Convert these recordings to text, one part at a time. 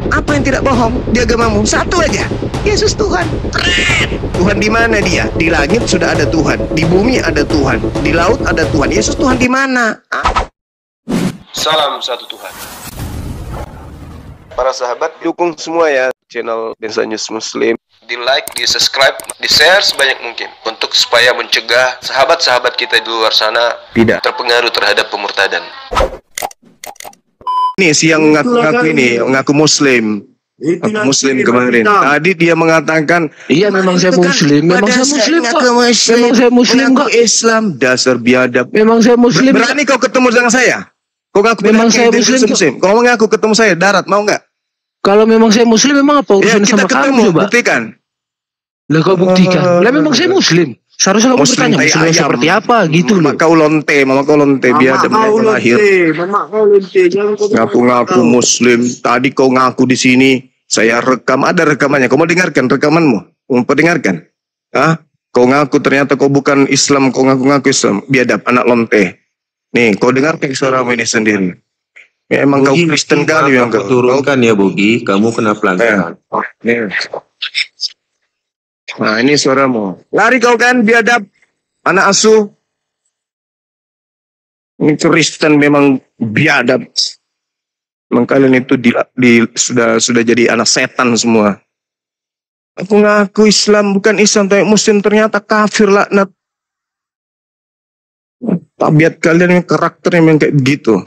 apa yang tidak bohong di agamamu? Satu aja, Yesus Tuhan. Keren. Tuhan di mana dia? Di langit sudah ada Tuhan, di bumi ada Tuhan, di laut ada Tuhan. Yesus Tuhan di mana? Salam satu Tuhan. Para sahabat, dukung semua ya channel Densa News Muslim. Di like, di subscribe, di share sebanyak mungkin untuk supaya mencegah sahabat-sahabat kita di luar sana tidak terpengaruh terhadap pemurtadan. Ini si yang ngaku ini, ngaku Muslim. Aku Muslim kemarin. Tadi dia mengatakan, iya memang saya Muslim, memang saya Muslim kok. Memang saya Muslim kok. Islam dasar biadab. Memang saya Muslim. Berani kau ketemu dengan saya? Kau ngaku memang saya Muslim. Kau mau ngaku ketemu saya darat, mau nggak? Kalau memang saya Muslim, memang apa urusan ya, sama kamu? Coba buktikan. Lah kau buktikan. Lah memang saya Muslim. Seharusnya kamu bertanya Muslim seperti apa gitu loh. Mama kau lonte, biadab lahir. Mama kau lonte, ngaku-ngaku Muslim. Tadi kau ngaku di sini. Saya rekam, ada rekamannya. Kau mau dengarkan rekamanmu? Mau dengarkan? Ah, kau ngaku ternyata kau bukan Islam, kau ngaku-ngaku Islam. Biadab, anak lonte. Nih, kau dengarkan suaramu ini sendiri. Ya, emang Bogi, kau Kristen kali yang kau turunkan ya Bogi, kamu kena pelanggaran. Nah, ini suaramu. Lari kau kan, biadab, anak asuh. Ini Kristen memang biadab. Memang kalian itu sudah jadi anak setan semua. Aku ngaku Islam, bukan Islam, tapi Muslim, ternyata kafir, laknat. Tabiat kalian, karakternya memang kayak begitu.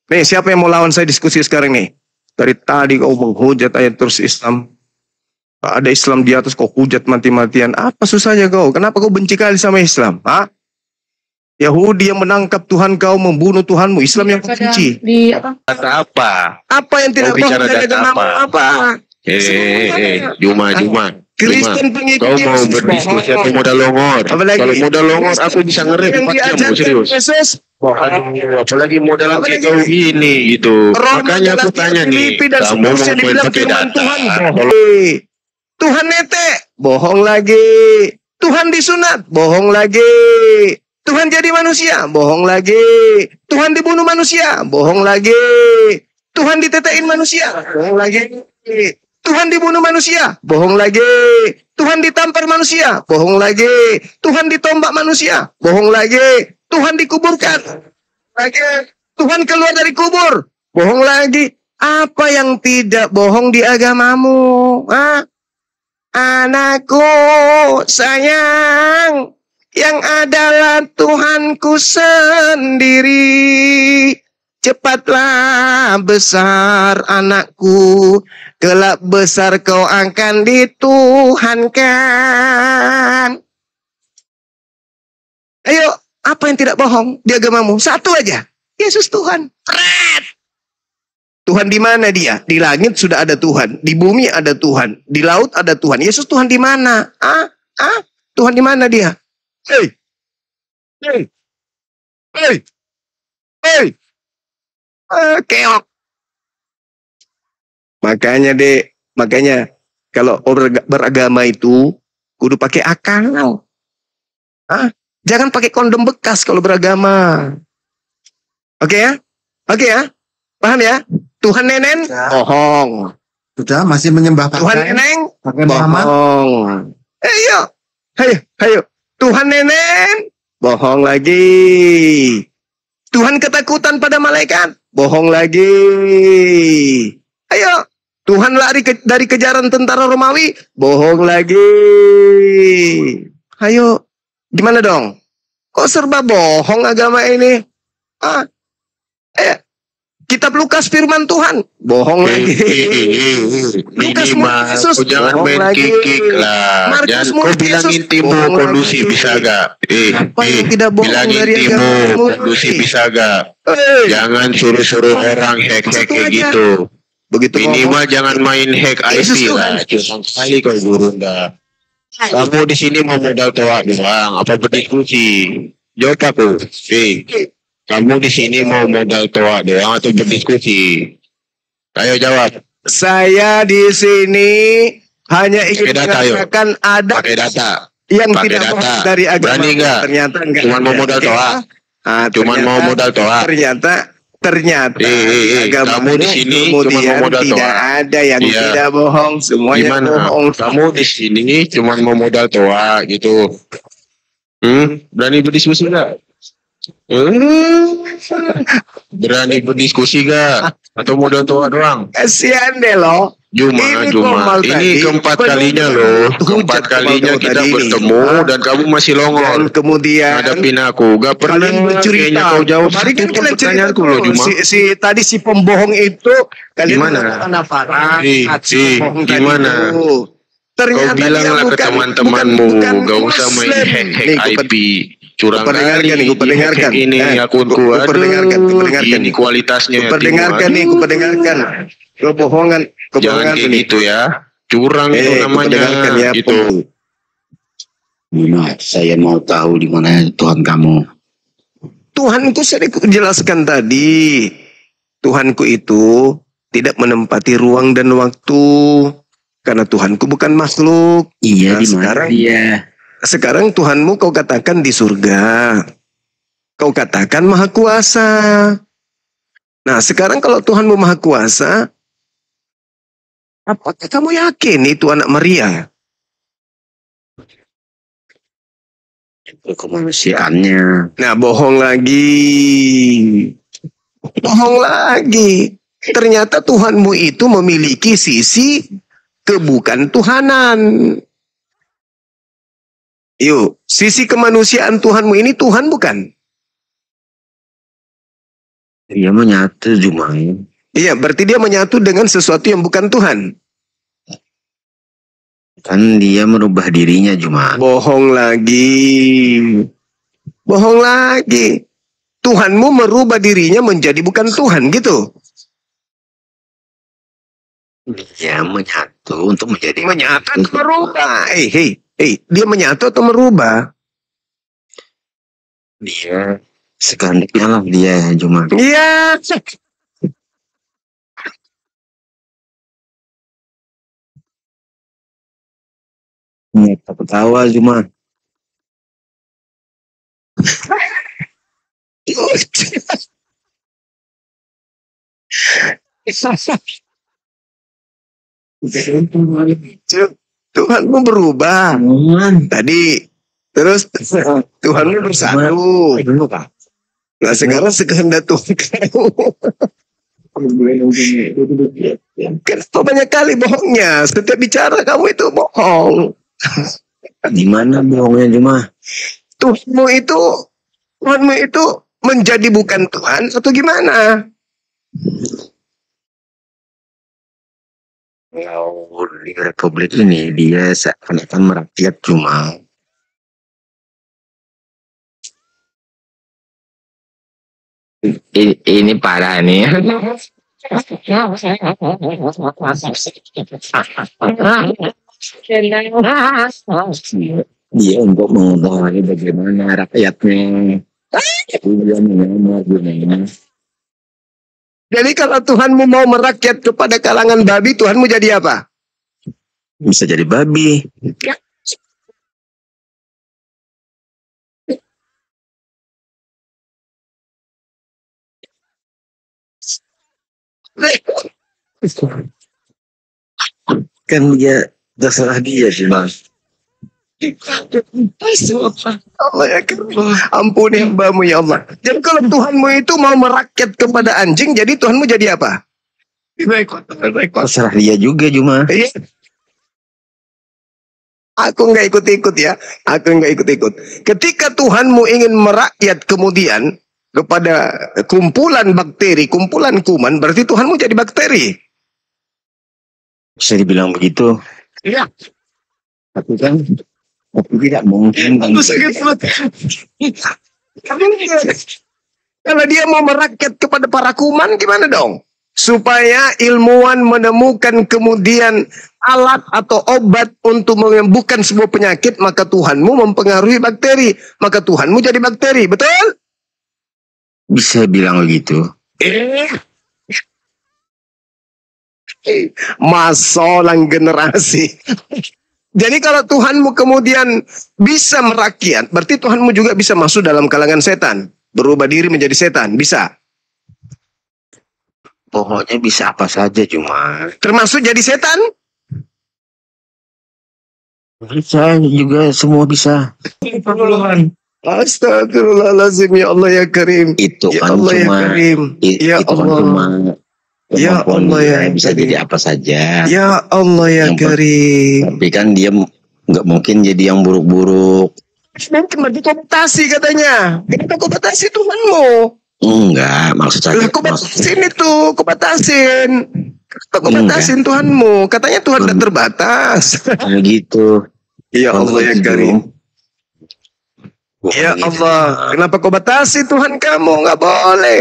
Nih, siapa yang mau lawan saya diskusi sekarang nih? Dari tadi kau menghujat ayat terus Islam. Ada Islam di atas, kau hujat mati-matian. Apa susahnya kau? Kenapa kau benci kali sama Islam? Hah? Yahudi yang menangkap Tuhan kau, membunuh Tuhanmu. Islam yang kau benci. Data apa? Apa yang tidak bicara data apa? Juma. Kristen pengikut kau mau berdiskusi atau modal longor? Kalau modal longor aku bisa ngerem. Serius. Apalagi modal kayak kau ini gitu. Makanya aku tanya nih, kamu mau main pakai data? Tuhan nete, bohong lagi. Tuhan disunat, bohong lagi. Tuhan jadi manusia, bohong lagi. Tuhan dibunuh manusia, bohong lagi. Tuhan ditetein manusia, bohong lagi. Tuhan dibunuh manusia, bohong lagi. Tuhan ditampar manusia, bohong lagi. Tuhan ditombak manusia, bohong lagi. Tuhan dikuburkan lagi. Tuhan keluar dari kubur, bohong lagi. Apa yang tidak bohong di agamamu? Hah? Anakku sayang, yang adalah Tuhanku sendiri. Cepatlah besar anakku, kelak besar kau akan dituhankan. Ayo, apa yang tidak bohong di agamamu? Satu aja, Yesus Tuhan. Keren. Tuhan di mana dia? Di langit sudah ada Tuhan, di bumi ada Tuhan, di laut ada Tuhan. Yesus Tuhan di mana? Tuhan di mana dia? Hei. Keok. Makanya kalau beragama itu kudu pakai akal. Jangan pakai kondom bekas kalau beragama. Oke ya? Paham ya? Tuhan nenen bohong. Sudah masih menyembah Tuhan neneng bohong. Ayo. Tuhan nenen bohong lagi. Tuhan ketakutan pada malaikat, bohong lagi. Ayo, Tuhan lari dari kejaran tentara Romawi, bohong lagi. Ayo, gimana dong? Kok serba bohong agama ini? Kitab Lukas firman Tuhan, bohong lagi. Lukas Yesus, jangan main kikik lah. Jangan kau bilangin timu kondusi bisa gak? Bilangin timu kondusi bisa gak? Jangan suruh-suruh orang hack kayak gitu. Minimal jangan main hack IP lah. Cuma kali kau gurunda. Kamu di sini mau modal toa doang, apa berdiskusi? Jawab aku. Kamu di sini mau modal toa doang atau berdiskusi? Ayo jawab. Saya di sini hanya ingin mengatakan ada yang tidak bohong dari agama. Berani nggak? Ternyata enggak. Cuman mau modal toa. Ternyata Ternyata kamu di sini cuma mau modal tidak toa. ada yang Iya. tidak bohong, semuanya Gimana? bohong. Kamu di sini cuma mau modal toa gitu. Berani berdiskusi nggak? Berani berdiskusi gak? Atau modal toa doang? Kasihan deh lo. Juma, ini keempat kalinya loh. Keempat kalinya kita bertemu dan kamu masih longol. Dan kemudian ngadepin aku. Gak pernah kayaknya kau jawab Kemarin kan satu kita pertanyaanku loh, Juma. Tadi si pembohong itu kalian Gimana? mengatakan apa? Gimana? Ternyata Kau bilanglah ke teman-temanmu, gak usah main hack IP. Curang kali gue perdengarkan. ini akunku. Aduh, ini kualitasnya. Perdengarkan nih, gue perdengarkan. Kebohongan Jangan kayak ini. gitu ya. Curang itu namanya. Ya, gitu. Bima, saya mau tahu di mana Tuhan kamu. Tuhanku sudah jelaskan tadi. Tuhanku itu tidak menempati ruang dan waktu. Karena Tuhanku bukan makhluk. Iya, Nah, di mana dia? Sekarang Tuhanmu kau katakan di surga. Kau katakan maha kuasa. Nah sekarang kalau Tuhanmu maha kuasa, apakah kamu yakin itu anak Maria? Itu kemanusiaannya. Nah bohong lagi. Bohong lagi. Ternyata Tuhanmu itu memiliki sisi kebukan Tuhanan. Yuk, sisi kemanusiaan Tuhanmu ini Tuhan bukan? Dia menyatu cuma. Iya, berarti dia menyatu dengan sesuatu yang bukan Tuhan. Kan dia merubah dirinya cuma. Bohong lagi. Bohong lagi. Tuhanmu merubah dirinya menjadi bukan Tuhan gitu. Dia menyatu untuk menjadi Menyatu atau merubah? Dia menyatu atau merubah? Dia sekandiknya lah dia cuma. Iya. Ketawa cuma. Tuhanmu berubah. Tadi terus Tuhanmu bersatu. Nah sekarang sekehendak Tuhan kamu. Kenapa banyak kali bohongnya? Setiap bicara kamu itu bohong. Di mana bohongnya cuma? Tuhanmu itu menjadi bukan Tuhan atau gimana? Kalau di Republik ini dia seakan-akan merakyat cuma. Ini parah nih. Dia untuk mengetahui bagaimana rakyatnya. Dia menyamar gimana. Jadi kalau Tuhanmu mau merakyat kepada kalangan babi, Tuhanmu jadi apa? Bisa jadi babi. Kan dia terserah dia sih mas. Allah ya ampuni hambamu ya Allah. Jadi kalau Tuhanmu itu mau merakyat kepada anjing, jadi Tuhanmu jadi apa? Terserah dia juga cuma. Aku nggak ikut-ikut ya. Aku nggak ikut-ikut. Ketika Tuhanmu ingin merakyat kemudian kepada kumpulan bakteri, kumpulan kuman, berarti Tuhanmu jadi bakteri. Bisa dibilang begitu. Iya. Tapi kan tidak mungkin. Aku sakit perut. Kalau dia mau merakyat kepada para kuman, gimana dong? Supaya ilmuwan menemukan kemudian alat atau obat untuk menyembuhkan sebuah penyakit, maka Tuhanmu mempengaruhi bakteri. Maka Tuhanmu jadi bakteri, betul? Bisa bilang begitu. Masolang generasi. Jadi kalau Tuhanmu kemudian bisa merakyat, berarti Tuhanmu juga bisa masuk dalam kalangan setan. Berubah diri menjadi setan, bisa. Pokoknya bisa apa saja cuma. Termasuk jadi setan? Bisa juga, semua bisa. Astagfirullahaladzim, ya Allah ya Karim. Itu ya kan Allah cuma. Ya Karim. Ya Itu Allah. kan cuma. Ya Allah ya bisa Karim. jadi apa saja. Ya Allah ya Karim. Tapi kan dia nggak mungkin jadi yang buruk-buruk. Nanti mau dikomputasi katanya. Kenapa kau batasi Tuhanmu? Enggak, maksud saya. Lah kau batasin itu, kau batasin. Kau batasin Tuhanmu. Katanya Tuhan tidak terbatas. Kayak gitu. Ya Allah ya Karim. Ya Allah, kenapa kau batasi Tuhan kamu? Nggak boleh.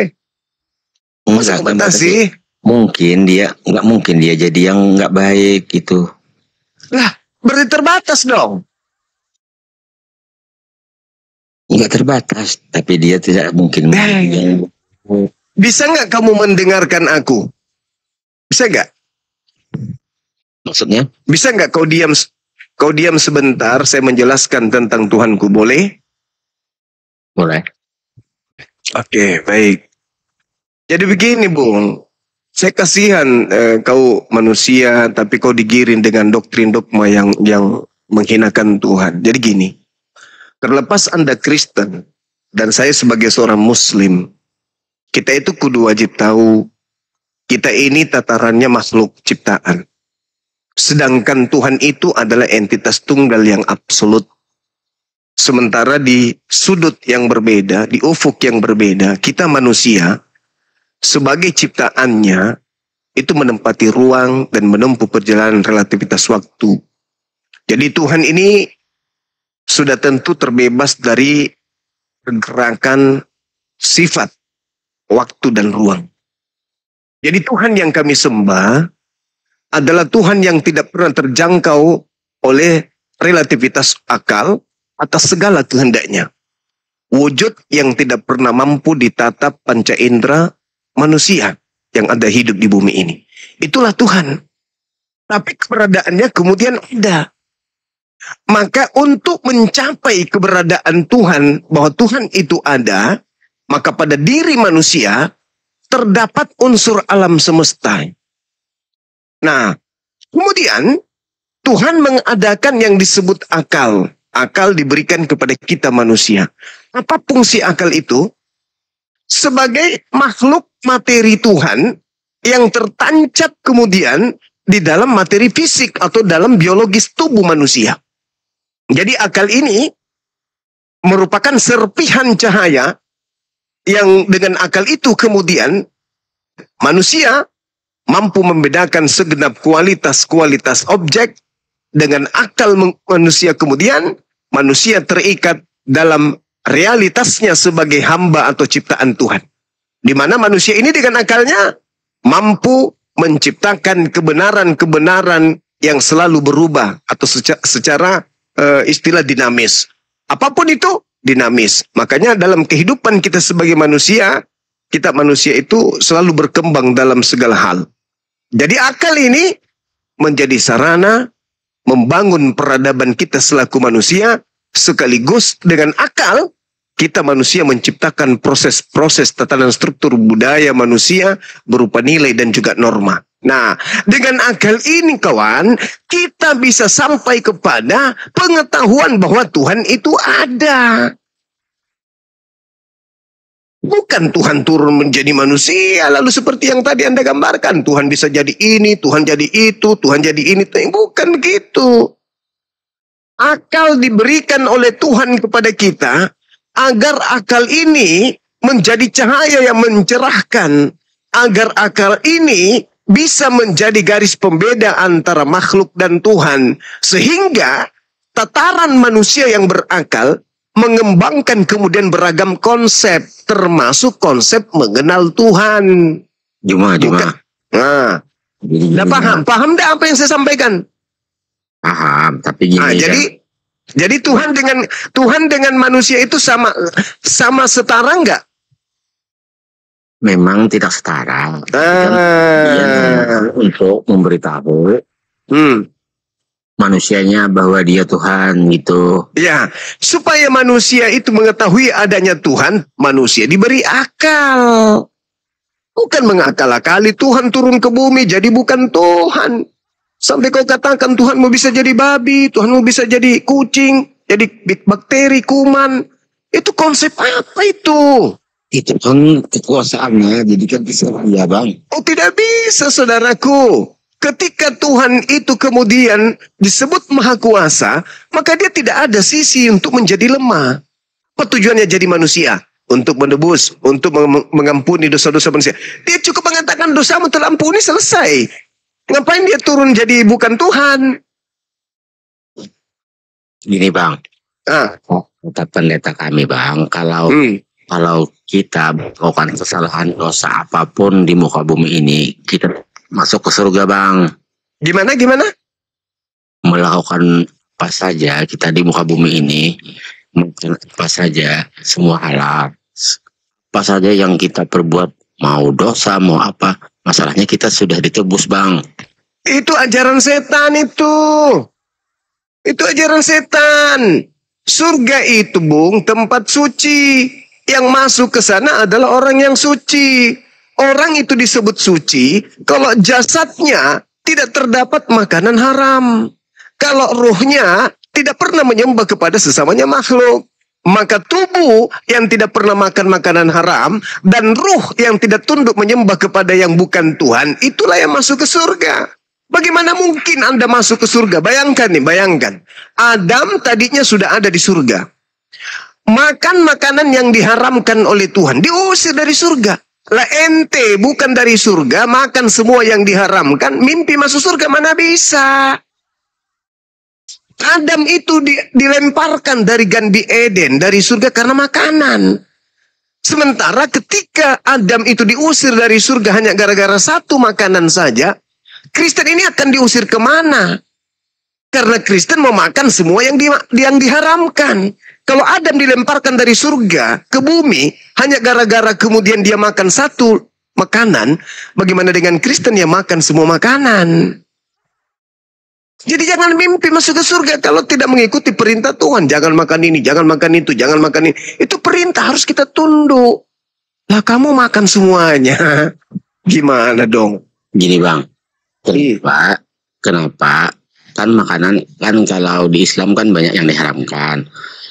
Masa kau batasi? Mungkin dia, nggak mungkin dia jadi yang nggak baik gitu. Lah, berarti terbatas dong. Nggak terbatas, tapi dia tidak mungkin. Bisa nggak kamu mendengarkan aku? Bisa nggak? Maksudnya? Bisa nggak kau diam sebentar, saya menjelaskan tentang Tuhanku, boleh? Boleh. Oke, baik. Jadi begini, Bung. Saya kasihan kau manusia, tapi kau digiring dengan doktrin dogma yang menghinakan Tuhan. Jadi gini, terlepas Anda Kristen dan saya sebagai seorang Muslim, kita itu kudu wajib tahu kita ini tatarannya makhluk ciptaan. Sedangkan Tuhan itu adalah entitas tunggal yang absolut. Sementara di sudut yang berbeda, di ufuk yang berbeda, kita manusia sebagai ciptaannya itu menempati ruang dan menempuh perjalanan relativitas waktu. Jadi Tuhan ini sudah tentu terbebas dari pergerakan sifat, waktu dan ruang. Jadi Tuhan yang kami sembah adalah Tuhan yang tidak pernah terjangkau oleh relativitas akal atas segala kehendaknya. Wujud yang tidak pernah mampu ditatap panca indera manusia yang ada hidup di bumi ini. Itulah Tuhan. Tapi keberadaannya kemudian ada. Maka untuk mencapai keberadaan Tuhan, bahwa Tuhan itu ada, maka pada diri manusia terdapat unsur alam semesta. Nah, kemudian Tuhan mengadakan yang disebut akal. Akal diberikan kepada kita manusia. Apa fungsi akal itu? Sebagai makhluk materi Tuhan yang tertancap kemudian di dalam materi fisik atau dalam biologis tubuh manusia. Jadi akal ini merupakan serpihan cahaya yang dengan akal itu kemudian manusia mampu membedakan segenap kualitas-kualitas objek. Dengan akal manusia kemudian manusia terikat dalam realitasnya sebagai hamba atau ciptaan Tuhan. Di mana manusia ini dengan akalnya mampu menciptakan kebenaran-kebenaran yang selalu berubah atau secara istilah dinamis. Apapun itu dinamis. Makanya dalam kehidupan kita sebagai manusia, kita manusia itu selalu berkembang dalam segala hal. Jadi akal ini menjadi sarana membangun peradaban kita selaku manusia, sekaligus dengan akal kita manusia menciptakan proses-proses tatanan struktur budaya manusia berupa nilai dan juga norma. Nah, dengan akal ini kawan, kita bisa sampai kepada pengetahuan bahwa Tuhan itu ada. Bukan Tuhan turun menjadi manusia, lalu seperti yang tadi Anda gambarkan, Tuhan bisa jadi ini, Tuhan jadi itu, Tuhan jadi ini. Bukan begitu. Akal diberikan oleh Tuhan kepada kita, agar akal ini menjadi cahaya yang mencerahkan. Agar akal ini bisa menjadi garis pembeda antara makhluk dan Tuhan. Sehingga tataran manusia yang berakal mengembangkan kemudian beragam konsep, termasuk konsep mengenal Tuhan. Cuma. Nah, paham dah apa yang saya sampaikan? Paham, tapi gini. Nah, jadi Tuhan dengan manusia itu sama setara enggak? Memang tidak setara. Untuk memberitahu manusianya bahwa dia Tuhan gitu. Ya, supaya manusia itu mengetahui adanya Tuhan, manusia diberi akal. Bukan mengakal-akali Tuhan turun ke bumi jadi bukan Tuhan. Sampai kau katakan Tuhanmu bisa jadi babi, Tuhanmu bisa jadi kucing, jadi bakteri, kuman. Itu konsep apa itu? Itu kan kekuasaannya, jadi kan bisa ya bang. Oh tidak bisa saudaraku. Ketika Tuhan itu kemudian disebut maha kuasa, maka dia tidak ada sisi untuk menjadi lemah. Apa tujuannya jadi manusia? Untuk menebus, untuk mengampuni dosa-dosa manusia. Dia cukup mengatakan dosamu telah ampuni, selesai. Ngapain dia turun jadi bukan Tuhan? Gini bang, kata pendeta kami bang, kalau kita melakukan kesalahan dosa apapun di muka bumi ini, kita masuk ke surga bang. Gimana? Melakukan apa saja kita di muka bumi ini, mungkin apa saja, semua halal, apa saja yang kita perbuat, mau dosa, mau apa, masalahnya kita sudah ditebus bang. Itu ajaran setan itu. Itu ajaran setan. Surga itu bung, tempat suci. Yang masuk ke sana adalah orang yang suci. Orang itu disebut suci kalau jasadnya tidak terdapat makanan haram. Kalau ruhnya tidak pernah menyembah kepada sesamanya makhluk. Maka tubuh yang tidak pernah makan makanan haram dan ruh yang tidak tunduk menyembah kepada yang bukan Tuhan, itulah yang masuk ke surga. Bagaimana mungkin Anda masuk ke surga? Bayangkan nih, bayangkan. Adam tadinya sudah ada di surga. Makan makanan yang diharamkan oleh Tuhan, diusir dari surga. Lah ente bukan dari surga, makan semua yang diharamkan, mimpi masuk surga, mana bisa? Adam itu dilemparkan dari Ganbi Eden, dari surga karena makanan. Sementara ketika Adam itu diusir dari surga hanya gara-gara satu makanan saja, Kristen ini akan diusir kemana? Karena Kristen mau makan semua yang diharamkan. Kalau Adam dilemparkan dari surga ke bumi hanya gara-gara kemudian dia makan satu makanan, bagaimana dengan Kristen yang makan semua makanan? Jadi jangan mimpi masuk ke surga kalau tidak mengikuti perintah Tuhan. Jangan makan ini, jangan makan itu, jangan makan ini. Itu perintah, harus kita tunduk. Lah kamu makan semuanya. Gimana dong? Gini bang, kenapa? Kan makanan, kan kalau di Islam kan banyak yang diharamkan.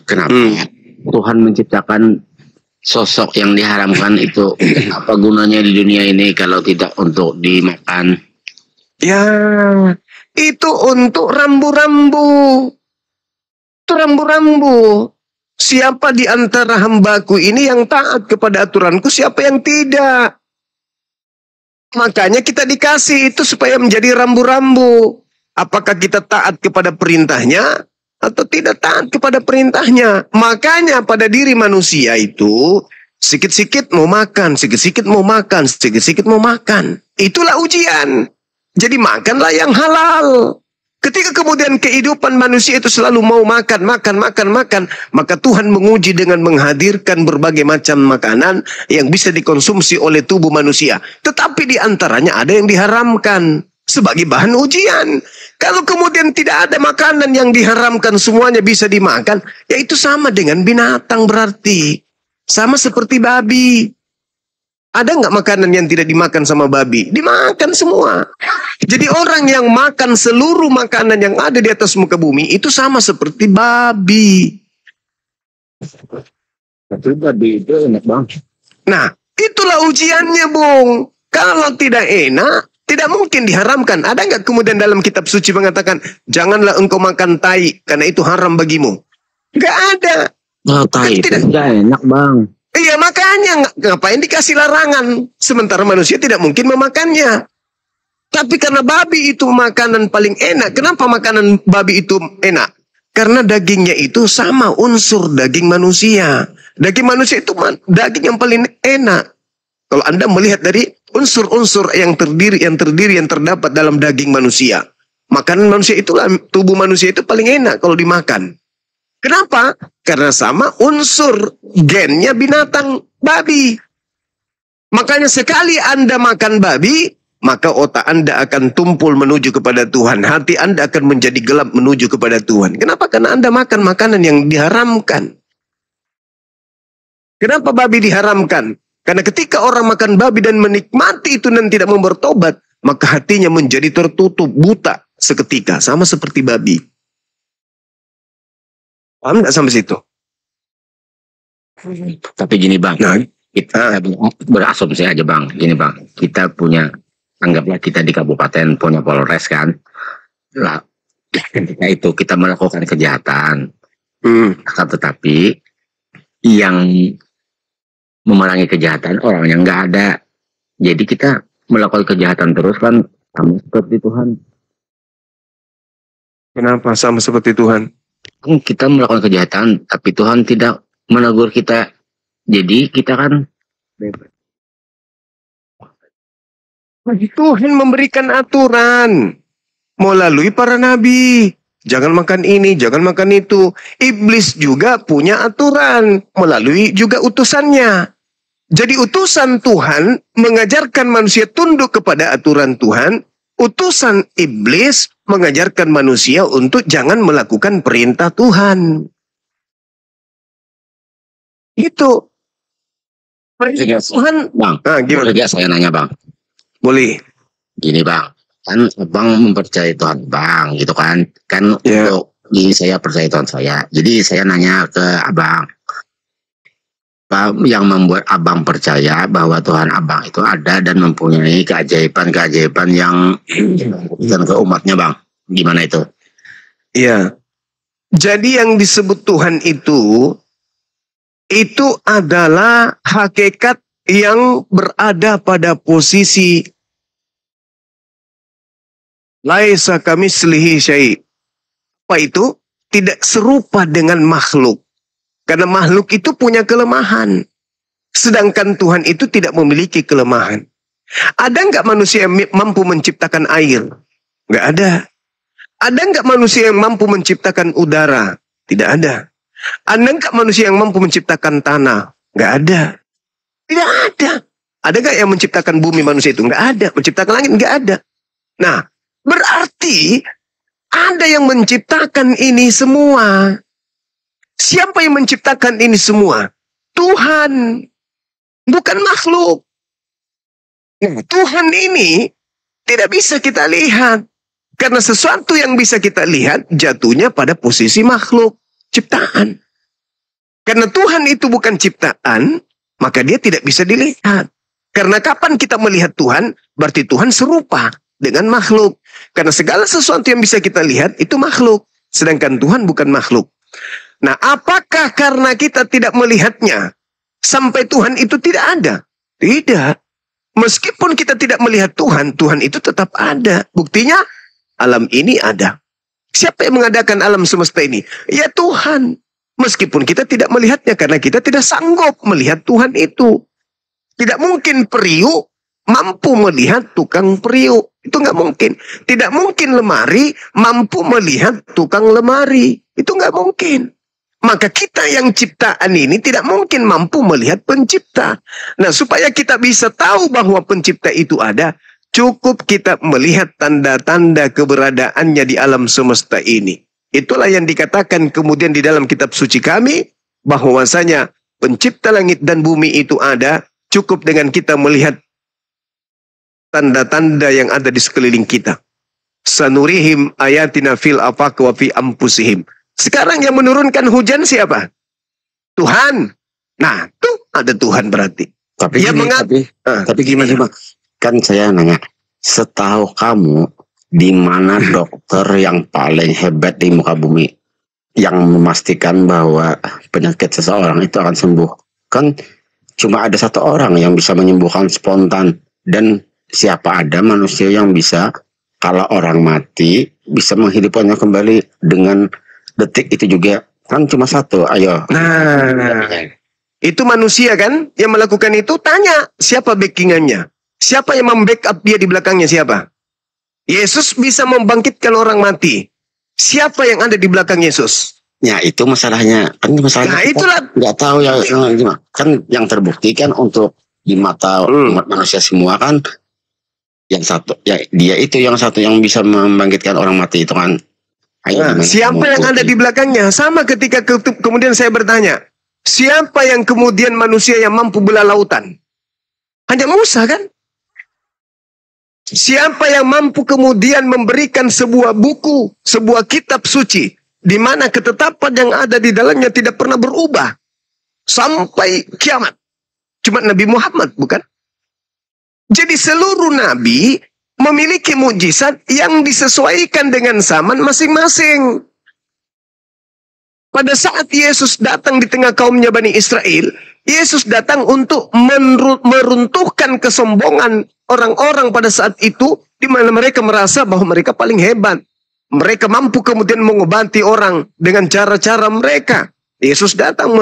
Kenapa Tuhan menciptakan sosok yang diharamkan itu? Apa gunanya di dunia ini kalau tidak untuk dimakan? Ya, itu untuk rambu-rambu. Itu rambu-rambu. Siapa di antara hambaku ini yang taat kepada aturanku, siapa yang tidak? Makanya kita dikasih itu supaya menjadi rambu-rambu. Apakah kita taat kepada perintahnya atau tidak taat kepada perintahnya? Makanya pada diri manusia itu sikit-sikit mau makan, sikit-sikit mau makan, sikit-sikit mau makan. Itulah ujian. Jadi makanlah yang halal. Ketika kemudian kehidupan manusia itu selalu mau makan, maka Tuhan menguji dengan menghadirkan berbagai macam makanan yang bisa dikonsumsi oleh tubuh manusia. Tetapi di antaranya ada yang diharamkan sebagai bahan ujian. Kalau kemudian tidak ada makanan yang diharamkan, semuanya bisa dimakan, ya itu sama dengan binatang berarti. Sama seperti babi. Ada nggak makanan yang tidak dimakan sama babi? Dimakan semua. Jadi orang yang makan seluruh makanan yang ada di atas muka bumi itu sama seperti babi. Tapi babi itu enak bang. Nah, itulah ujiannya, Bung. Kalau tidak enak, tidak mungkin diharamkan. Ada nggak kemudian dalam kitab suci mengatakan, janganlah engkau makan tai, karena itu haram bagimu? Nggak ada. Oh, tai itu tidak enak bang. Iya, makanya ngapain dikasih larangan? Sementara manusia tidak mungkin memakannya. Tapi karena babi itu makanan paling enak. Kenapa makanan babi itu enak? Karena dagingnya itu sama unsur daging manusia. Daging manusia itu daging yang paling enak. Kalau Anda melihat dari unsur-unsur yang terdapat dalam daging manusia. Makanan manusia itulah, tubuh manusia itu paling enak kalau dimakan. Kenapa? Karena sama unsur gennya binatang babi. Makanya sekali Anda makan babi, maka otak Anda akan tumpul menuju kepada Tuhan. Hati Anda akan menjadi gelap menuju kepada Tuhan. Kenapa? Karena Anda makan makanan yang diharamkan. Kenapa babi diharamkan? Karena ketika orang makan babi dan menikmati itu dan tidak mau bertobat, maka hatinya menjadi tertutup, buta seketika. Sama seperti babi. Paham nggak sampai situ? Tapi gini Bang, Nah, kita berasumsi aja Bang. Gini Bang, kita punya, anggaplah kita di kabupaten punya Polres kan. Lah, ketika itu kita melakukan kejahatan. Akan tetapi yang memerangi kejahatan orang yang nggak ada. Jadi kita melakukan kejahatan terus kan sama seperti Tuhan. kenapa sama seperti Tuhan? Kita melakukan kejahatan tapi Tuhan tidak menegur kita. Jadi kita kan bebas. Tuhan memberikan aturan melalui para nabi. Jangan makan ini, jangan makan itu. Iblis juga punya aturan melalui juga utusannya. Jadi utusan Tuhan mengajarkan manusia tunduk kepada aturan Tuhan. Utusan iblis mengajarkan manusia untuk jangan melakukan perintah Tuhan. Itu. Perintah Tuhan. Bang, gimana? boleh saya nanya Bang? Boleh. Gini Bang, kan Bang mempercayai Tuhan Bang gitu kan. Kan untuk ini saya percaya Tuhan saya. Jadi saya nanya ke Abang, yang membuat Abang percaya bahwa Tuhan Abang itu ada dan mempunyai keajaiban-keajaiban yang dan ke umatnya Bang. Gimana itu? Iya. Jadi yang disebut Tuhan itu adalah hakikat yang berada pada posisi laisa kamitslihi syai'. Apa itu? Tidak serupa dengan makhluk. Karena makhluk itu punya kelemahan. Sedangkan Tuhan itu tidak memiliki kelemahan. Ada nggak manusia yang mampu menciptakan air? Nggak ada. Ada nggak manusia yang mampu menciptakan udara? Tidak ada. Ada nggak manusia yang mampu menciptakan tanah? Nggak ada. Tidak ada. Ada nggak yang menciptakan bumi manusia itu? Nggak ada. Menciptakan langit? Nggak ada. Nah, berarti ada yang menciptakan ini semua. Siapa yang menciptakan ini semua? Tuhan. Bukan makhluk. Nah, Tuhan ini tidak bisa kita lihat. Karena sesuatu yang bisa kita lihat jatuhnya pada posisi makhluk. Ciptaan. Karena Tuhan itu bukan ciptaan, maka dia tidak bisa dilihat. Karena kapan kita melihat Tuhan, berarti Tuhan serupa dengan makhluk. Karena segala sesuatu yang bisa kita lihat itu makhluk. Sedangkan Tuhan bukan makhluk. Nah, apakah karena kita tidak melihatnya, sampai Tuhan itu tidak ada? Tidak. Meskipun kita tidak melihat Tuhan, Tuhan itu tetap ada. Buktinya, alam ini ada. Siapa yang mengadakan alam semesta ini? Ya Tuhan. Meskipun kita tidak melihatnya, karena kita tidak sanggup melihat Tuhan itu. Tidak mungkin periuk mampu melihat tukang periuk. Itu nggak mungkin. Tidak mungkin lemari mampu melihat tukang lemari. Itu nggak mungkin. Maka kita yang ciptaan ini tidak mungkin mampu melihat pencipta. Nah, supaya kita bisa tahu bahwa pencipta itu ada, cukup kita melihat tanda-tanda keberadaannya di alam semesta ini. Itulah yang dikatakan kemudian di dalam kitab suci kami, bahwasanya pencipta langit dan bumi itu ada, cukup dengan kita melihat tanda-tanda yang ada di sekeliling kita. Sanurihim ayatina fil afaq wa fi anfusihim. Sekarang yang menurunkan hujan siapa? Tuhan. Nah, tuh ada Tuhan berarti. Tapi gimana Bang? Kan saya nanya, setahu kamu di mana dokter yang paling hebat di muka bumi yang memastikan bahwa penyakit seseorang itu akan sembuh? Kan cuma ada satu orang yang bisa menyembuhkan spontan, dan siapa ada manusia yang bisa kalau orang mati bisa menghidupkannya kembali dengan detik itu juga, kan cuma satu. Ayo. Nah, itu manusia kan yang melakukan itu. Tanya siapa backingannya, siapa yang membackup dia di belakangnya, siapa? Yesus bisa membangkitkan orang mati. Siapa yang ada di belakang Yesus? Ya itu masalahnya. Kan masalahnya nah, itulah nggak tahu ya. Kan yang terbukti kan untuk di mata umat manusia semua kan yang satu, ya dia itu yang satu yang bisa membangkitkan orang mati itu kan. Nah, siapa yang ada di belakangnya? Sama ketika kemudian saya bertanya, siapa yang kemudian manusia yang mampu belah lautan? Hanya Musa kan? Siapa yang mampu kemudian memberikan sebuah buku, sebuah kitab suci, di mana ketetapan yang ada di dalamnya tidak pernah berubah sampai kiamat? Cuma Nabi Muhammad, bukan? Jadi seluruh nabi memiliki mukjizat yang disesuaikan dengan zaman masing-masing. Pada saat Yesus datang di tengah kaumnya Bani Israel, Yesus datang untuk meruntuhkan kesombongan orang-orang pada saat itu, di mana mereka merasa bahwa mereka paling hebat. Mereka mampu kemudian mengobati orang dengan cara-cara mereka. Yesus datang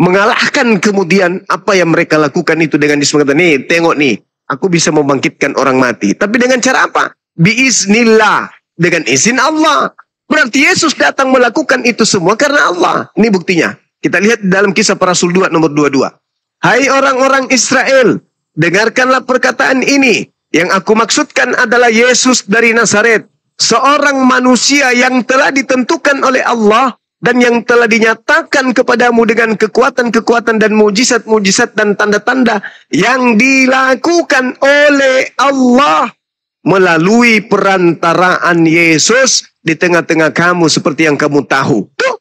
mengalahkan kemudian apa yang mereka lakukan itu dengan disebutkan, nih tengok nih, aku bisa membangkitkan orang mati. Tapi dengan cara apa? Biiznillah, dengan izin Allah. Berarti Yesus datang melakukan itu semua karena Allah. Ini buktinya. Kita lihat dalam Kisah Para Rasul 2 nomor 22. Hai orang-orang Israel, dengarkanlah perkataan ini. Yang aku maksudkan adalah Yesus dari Nazaret, seorang manusia yang telah ditentukan oleh Allah dan yang telah dinyatakan kepadamu dengan kekuatan-kekuatan dan mujizat-mujizat dan tanda-tanda yang dilakukan oleh Allah melalui perantaraan Yesus di tengah-tengah kamu seperti yang kamu tahu. Tuh,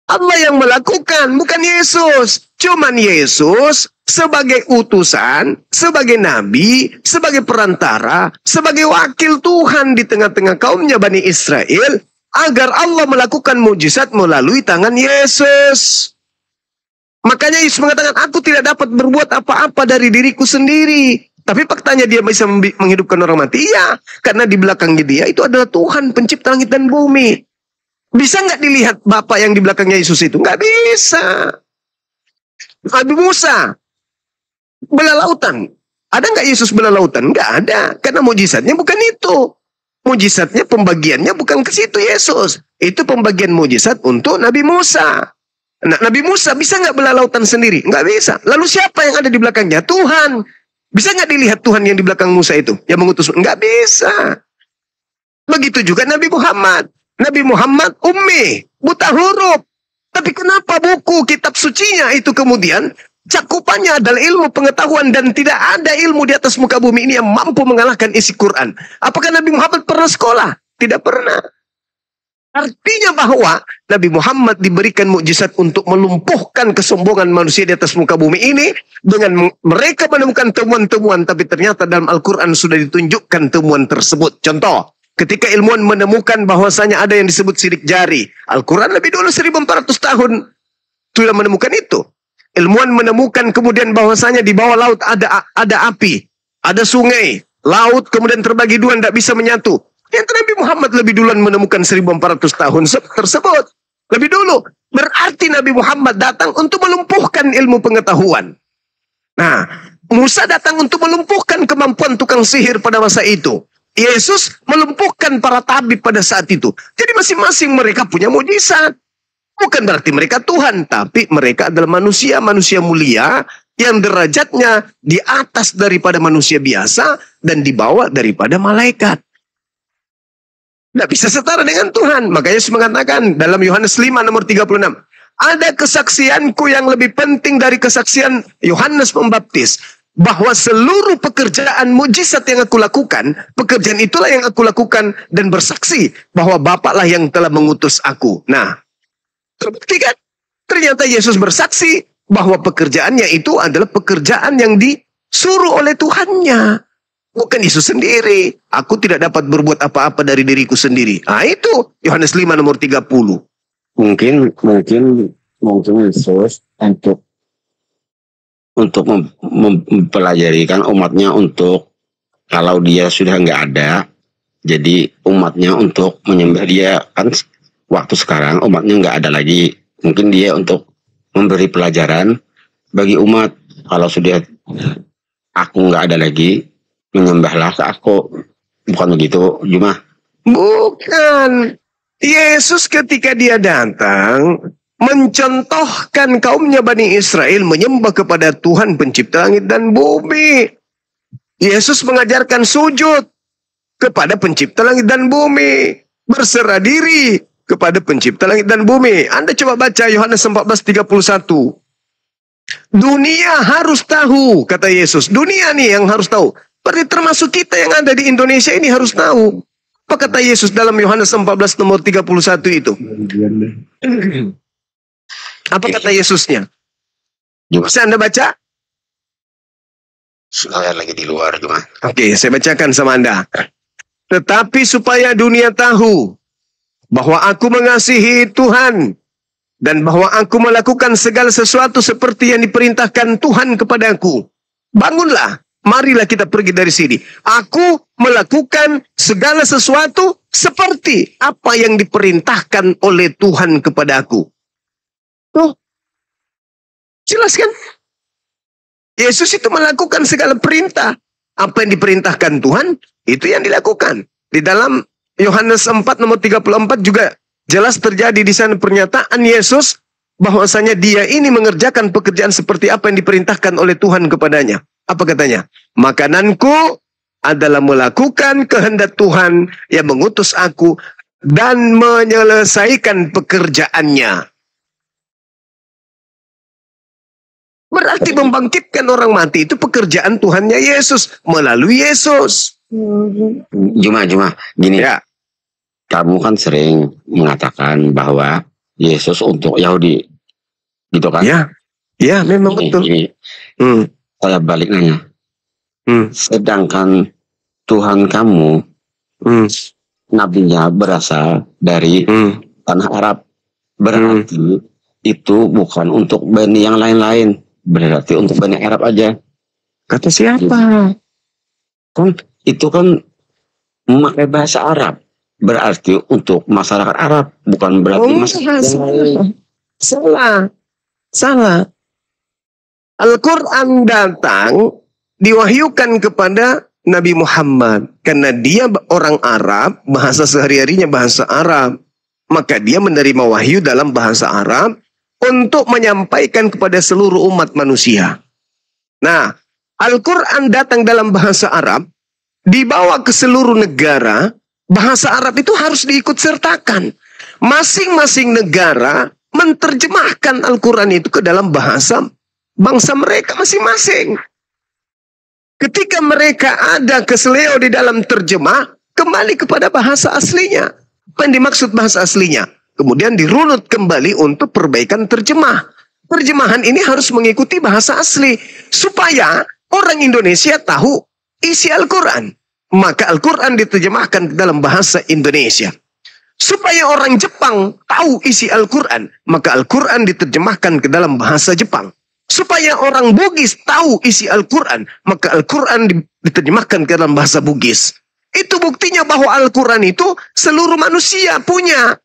Allah yang melakukan, bukan Yesus. Cuman Yesus sebagai utusan, sebagai nabi, sebagai perantara, sebagai wakil Tuhan di tengah-tengah kaumnya Bani Israel, agar Allah melakukan mujizat melalui tangan Yesus. Makanya Yesus mengatakan, aku tidak dapat berbuat apa-apa dari diriku sendiri. Tapi faktanya dia bisa menghidupkan orang mati. Iya, karena di belakangnya dia itu adalah Tuhan pencipta langit dan bumi. Bisa nggak dilihat Bapak yang di belakangnya Yesus itu? Nggak bisa. Nabi Musa belah lautan. Ada nggak Yesus belah lautan? Nggak ada. Karena mujizatnya bukan itu. Mujizatnya, pembagiannya bukan ke situ Yesus. Itu pembagian mujizat untuk Nabi Musa. Nah, Nabi Musa bisa nggak belah lautan sendiri? Nggak bisa. Lalu siapa yang ada di belakangnya? Tuhan. Bisa nggak dilihat Tuhan yang di belakang Musa itu? Yang mengutus? Nggak bisa. Begitu juga Nabi Muhammad. Nabi Muhammad ummi, buta huruf. Tapi kenapa buku kitab sucinya itu kemudian cakupannya adalah ilmu pengetahuan dan tidak ada ilmu di atas muka bumi ini yang mampu mengalahkan isi Quran? Apakah Nabi Muhammad pernah sekolah? Tidak pernah. Artinya bahwa Nabi Muhammad diberikan mukjizat untuk melumpuhkan kesombongan manusia di atas muka bumi ini dengan mereka menemukan temuan-temuan, tapi ternyata dalam Al-Quran sudah ditunjukkan temuan tersebut. Contoh, ketika ilmuwan menemukan bahwasanya ada yang disebut sidik jari, Al-Quran lebih dulu 1400 tahun sudah menemukan itu. Ilmuwan menemukan kemudian bahwasanya di bawah laut ada api, ada sungai, laut kemudian terbagi dua, tidak bisa menyatu. Yang Nabi Muhammad lebih duluan menemukan 1400 tahun tersebut. Lebih dulu. Berarti Nabi Muhammad datang untuk melumpuhkan ilmu pengetahuan. Nah, Musa datang untuk melumpuhkan kemampuan tukang sihir pada masa itu. Yesus melumpuhkan para tabib pada saat itu. Jadi masing-masing mereka punya mujizat. Bukan berarti mereka Tuhan, tapi mereka adalah manusia mulia yang derajatnya di atas daripada manusia biasa dan di bawah daripada malaikat. Tidak bisa setara dengan Tuhan. Makanya Yesus mengatakan dalam Yohanes 5 nomor 36. Ada kesaksianku yang lebih penting dari kesaksian Yohanes Pembaptis. Bahwa seluruh pekerjaan mujizat yang aku lakukan, pekerjaan itulah yang aku lakukan dan bersaksi bahwa Bapaklah yang telah mengutus aku. Nah, terbukti kan? Ternyata Yesus bersaksi bahwa pekerjaannya itu adalah pekerjaan yang disuruh oleh Tuhannya. Bukan Yesus sendiri. Aku tidak dapat berbuat apa-apa dari diriku sendiri. Ah, itu Yohanes 5 nomor 30. Mungkin Yesus untuk mempelajari kan umatnya, untuk kalau dia sudah nggak ada, jadi umatnya untuk menyembah dia. Kan waktu sekarang umatnya nggak ada lagi. Mungkin dia untuk memberi pelajaran bagi umat. Kalau sudah aku nggak ada lagi, menyembahlah ke aku. Bukan begitu, Jumah? Bukan. Yesus ketika dia datang mencontohkan kaumnya Bani Israel menyembah kepada Tuhan pencipta langit dan bumi. Yesus mengajarkan sujud kepada pencipta langit dan bumi. Berserah diri kepada pencipta langit dan bumi. Anda coba baca Yohanes 14:31. Dunia harus tahu, kata Yesus. Dunia nih yang harus tahu. Berarti termasuk kita yang ada di Indonesia ini harus tahu. Apa kata Yesus dalam Yohanes 14 nomor 31 itu? Apa kata Yesusnya? Bisa Anda baca? Saya lagi di luar cuma. Oke, saya bacakan sama Anda. Tetapi supaya dunia tahu bahwa aku mengasihi Tuhan dan bahwa aku melakukan segala sesuatu seperti yang diperintahkan Tuhan kepadaku. Bangunlah, marilah kita pergi dari sini. Aku melakukan segala sesuatu seperti apa yang diperintahkan oleh Tuhan kepadaku. Tuh, jelas kan? Yesus itu melakukan segala perintah. Apa yang diperintahkan Tuhan, itu yang dilakukan. Di dalam Yohanes 4 nomor 34 juga jelas terjadi di sana pernyataan Yesus bahwasanya dia ini mengerjakan pekerjaan seperti apa yang diperintahkan oleh Tuhan kepadanya. Apa katanya? Makananku adalah melakukan kehendak Tuhan yang mengutus aku dan menyelesaikan pekerjaannya. Berarti membangkitkan orang mati itu pekerjaan Tuhannya Yesus melalui Yesus. Juma, gini. Ya. Kamu kan sering mengatakan bahwa Yesus untuk Yahudi, gitu kan? Ya, memang betul. Ini, saya balik nanya. Sedangkan Tuhan kamu, nabinya berasal dari tanah Arab, berarti itu bukan untuk Bani yang lain-lain. Berarti untuk Bani Arab aja. Kata siapa? Itu kan memakai bahasa Arab. Berarti untuk masyarakat Arab. Bukan berarti masyarakat lain. Salah. Al-Quran datang diwahyukan kepada Nabi Muhammad. Karena dia orang Arab, bahasa sehari-harinya bahasa Arab. Maka dia menerima wahyu dalam bahasa Arab untuk menyampaikan kepada seluruh umat manusia. Nah, Al-Quran datang dalam bahasa Arab, dibawa ke seluruh negara, bahasa Arab itu harus diikut sertakan. Masing-masing negara menerjemahkan Al-Quran itu ke dalam bahasa bangsa mereka masing-masing. Ketika mereka ada keseleo di dalam terjemah, kembali kepada bahasa aslinya. Apa yang dimaksud bahasa aslinya? Kemudian dirunut kembali untuk perbaikan terjemah. Terjemahan ini harus mengikuti bahasa asli. Supaya orang Indonesia tahu isi Al-Quran. Maka Al-Quran diterjemahkan ke dalam bahasa Indonesia. Supaya orang Jepang tahu isi Al-Quran. Maka Al-Quran diterjemahkan ke dalam bahasa Jepang. Supaya orang Bugis tahu isi Al-Quran. Maka Al-Quran diterjemahkan ke dalam bahasa Bugis. Itu buktinya bahwa Al-Quran itu seluruh manusia punya.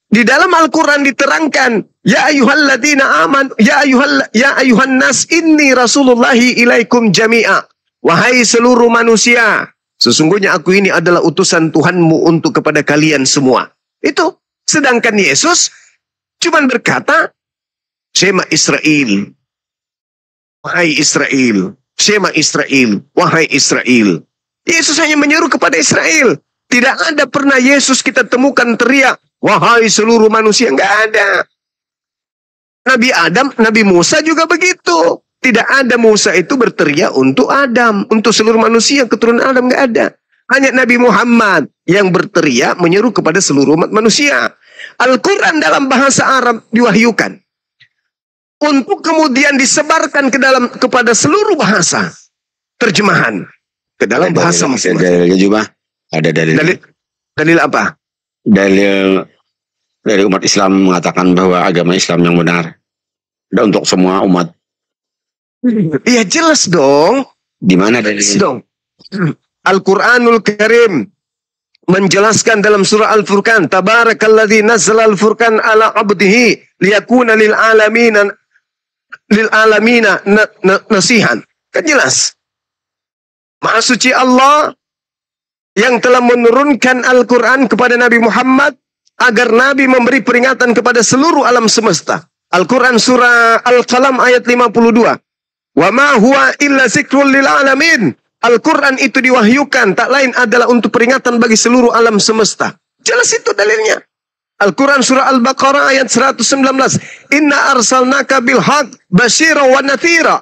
Di dalam Al-Quran diterangkan, ya ayyuhalladzina aman, ya ayyuhan nas inni rasulullahi ilaikum jami'a. Wahai seluruh manusia, sesungguhnya aku ini adalah utusan Tuhanmu untuk kepada kalian semua. Itu. Sedangkan Yesus cuman berkata, Shema Israel. Wahai Israel. Shema Israel. Wahai Israel. Yesus hanya menyeru kepada Israel. Tidak ada pernah Yesus kita temukan teriak, wahai seluruh manusia, nggak ada. Nabi Adam, Nabi Musa juga begitu. Tidak ada Musa itu berteriak untuk Adam, untuk seluruh manusia keturunan Adam, nggak ada. Hanya Nabi Muhammad yang berteriak menyeru kepada seluruh umat manusia. Al-Quran dalam bahasa Arab diwahyukan untuk kemudian disebarkan kepada seluruh bahasa terjemahan ke dalam bahasa masing-masing. Ada dalil. Dalil apa? Dalil dari umat Islam mengatakan bahwa agama Islam yang benar. Dan untuk semua umat. Iya jelas dong. Di mana dalilnya? Dong. Al-Quranul Karim menjelaskan dalam surah Al-Furqan, Tabarakalladzi nazzala al-Furqan ala abdihi liyakuna lil alamina nasihan. Kan jelas. Maha suci Allah yang telah menurunkan Al-Quran kepada Nabi Muhammad agar Nabi memberi peringatan kepada seluruh alam semesta. Al-Quran surah Al-Qalam ayat 52. Wa ma huwa illa zikrul lil alamin. Al-Quran itu diwahyukan tak lain adalah untuk peringatan bagi seluruh alam semesta. Jelas itu dalilnya. Al-Quran surah Al-Baqarah ayat 119. Inna arsalnaka bil haq basyira wa nathira.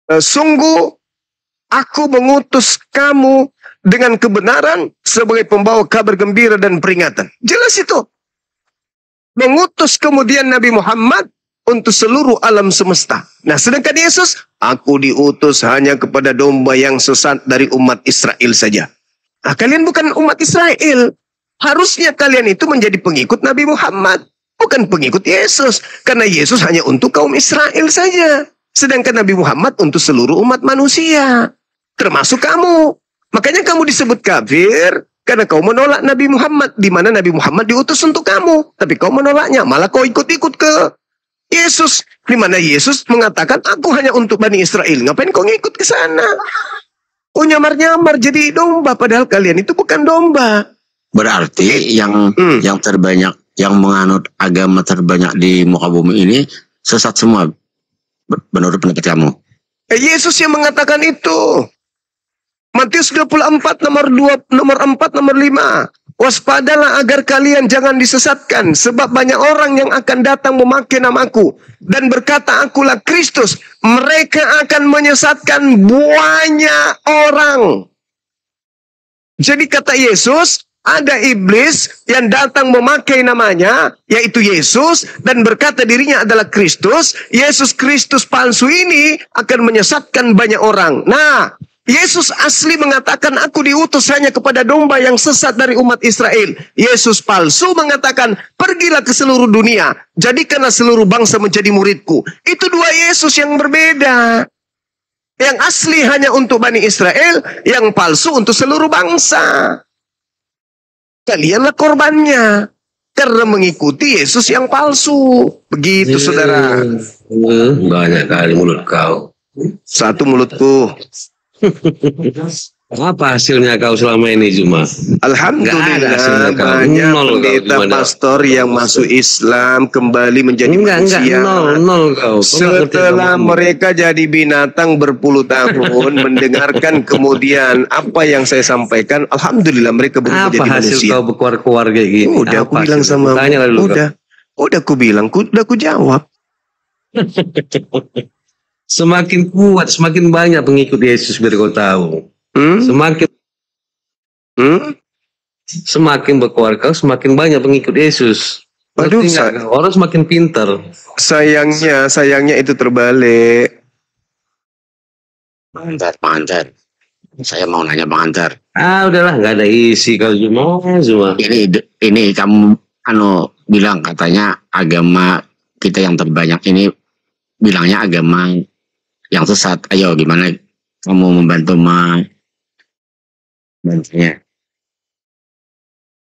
Sungguh aku mengutus kamu dengan kebenaran sebagai pembawa kabar gembira dan peringatan. Jelas itu. Mengutus kemudian Nabi Muhammad untuk seluruh alam semesta. Nah, sedangkan Yesus, aku diutus hanya kepada domba yang sesat dari umat Israel saja. Nah, kalian bukan umat Israel. Harusnya kalian itu menjadi pengikut Nabi Muhammad, bukan pengikut Yesus. Karena Yesus hanya untuk kaum Israel saja. Sedangkan Nabi Muhammad untuk seluruh umat manusia. Termasuk kamu. Makanya kamu disebut kafir karena kau menolak Nabi Muhammad. Di mana Nabi Muhammad diutus untuk kamu. Tapi kau menolaknya. Malah kau ikut-ikut ke Yesus. Di mana Yesus mengatakan, aku hanya untuk Bani Israel. Ngapain kau ngikut ke sana? Oh, nyamar-nyamar jadi domba. Padahal kalian itu bukan domba. Berarti yang terbanyak, yang menganut agama terbanyak di muka bumi ini sesat semua. Menurut pendapat kamu? Yesus yang mengatakan itu. Matius 24 nomor 4 nomor 5. Waspadalah agar kalian jangan disesatkan, sebab banyak orang yang akan datang memakai namaku dan berkata akulah Kristus. Mereka akan menyesatkan banyak orang. Jadi kata Yesus, ada iblis yang datang memakai namanya, yaitu Yesus, dan berkata dirinya adalah Kristus. Yesus Kristus palsu ini akan menyesatkan banyak orang. Nah, Yesus asli mengatakan, aku diutus hanya kepada domba yang sesat dari umat Israel. Yesus palsu mengatakan, pergilah ke seluruh dunia, jadikanlah seluruh bangsa menjadi muridku. Itu dua Yesus yang berbeda. Yang asli hanya untuk Bani Israel, yang palsu untuk seluruh bangsa. Kalianlah korbannya. Karena mengikuti Yesus yang palsu. Begitu, saudara. Banyak kali mulut kau. Satu mulutku. Apa hasilnya kau selama ini, Zuma? Alhamdulillah, banyak pendeta pastor yang masuk Islam kembali menjadi manusia. Nol kau. Setelah mereka jadi binatang berpuluh tahun, mendengarkan kemudian apa yang saya sampaikan, Alhamdulillah mereka berubah jadi manusia. Apa hasil kau berkuar-kuar kayak gini? Udah aku bilang sama udah aku bilang, udah aku jawab. Semakin kuat, semakin banyak pengikut Yesus biar kau tahu. Semakin berkeluarga, semakin banyak pengikut Yesus. Waduh, orang semakin pintar. Sayangnya itu terbalik. Bang Antar. Saya mau nanya Bang Antar. Udahlah, nggak ada isi kau Zuma. Ini kamu bilang katanya agama kita yang terbanyak ini bilangnya agama yang sesat. Ayo gimana kamu membantu bantunya?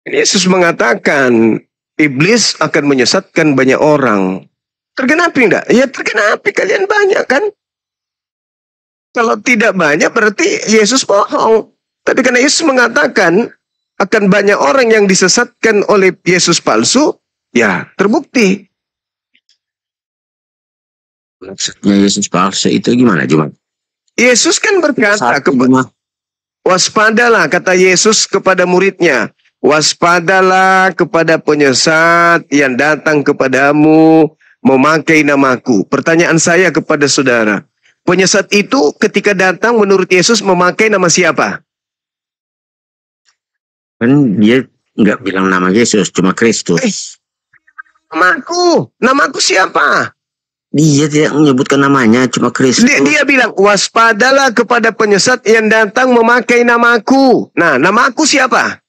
Yesus mengatakan iblis akan menyesatkan banyak orang. Tergenapi enggak? Ya tergenapi, kalian banyak kan? Kalau tidak banyak berarti Yesus bohong. Tapi karena Yesus mengatakan akan banyak orang yang disesatkan oleh Yesus palsu, ya terbukti. Maksudnya Yesus palsu itu gimana cuma? Yesus kan berkata waspadalah, kata Yesus kepada muridnya, waspadalah kepada penyesat yang datang kepadamu memakai namaku. Pertanyaan saya kepada saudara, penyesat itu ketika datang menurut Yesus memakai nama siapa? Kan dia nggak bilang nama Yesus, cuma Kristus. Namaku siapa? Dia tidak menyebutkan namanya, cuma Kristus. Dia bilang, waspadalah kepada penyesat yang datang memakai namaku. Nah, namaku siapa?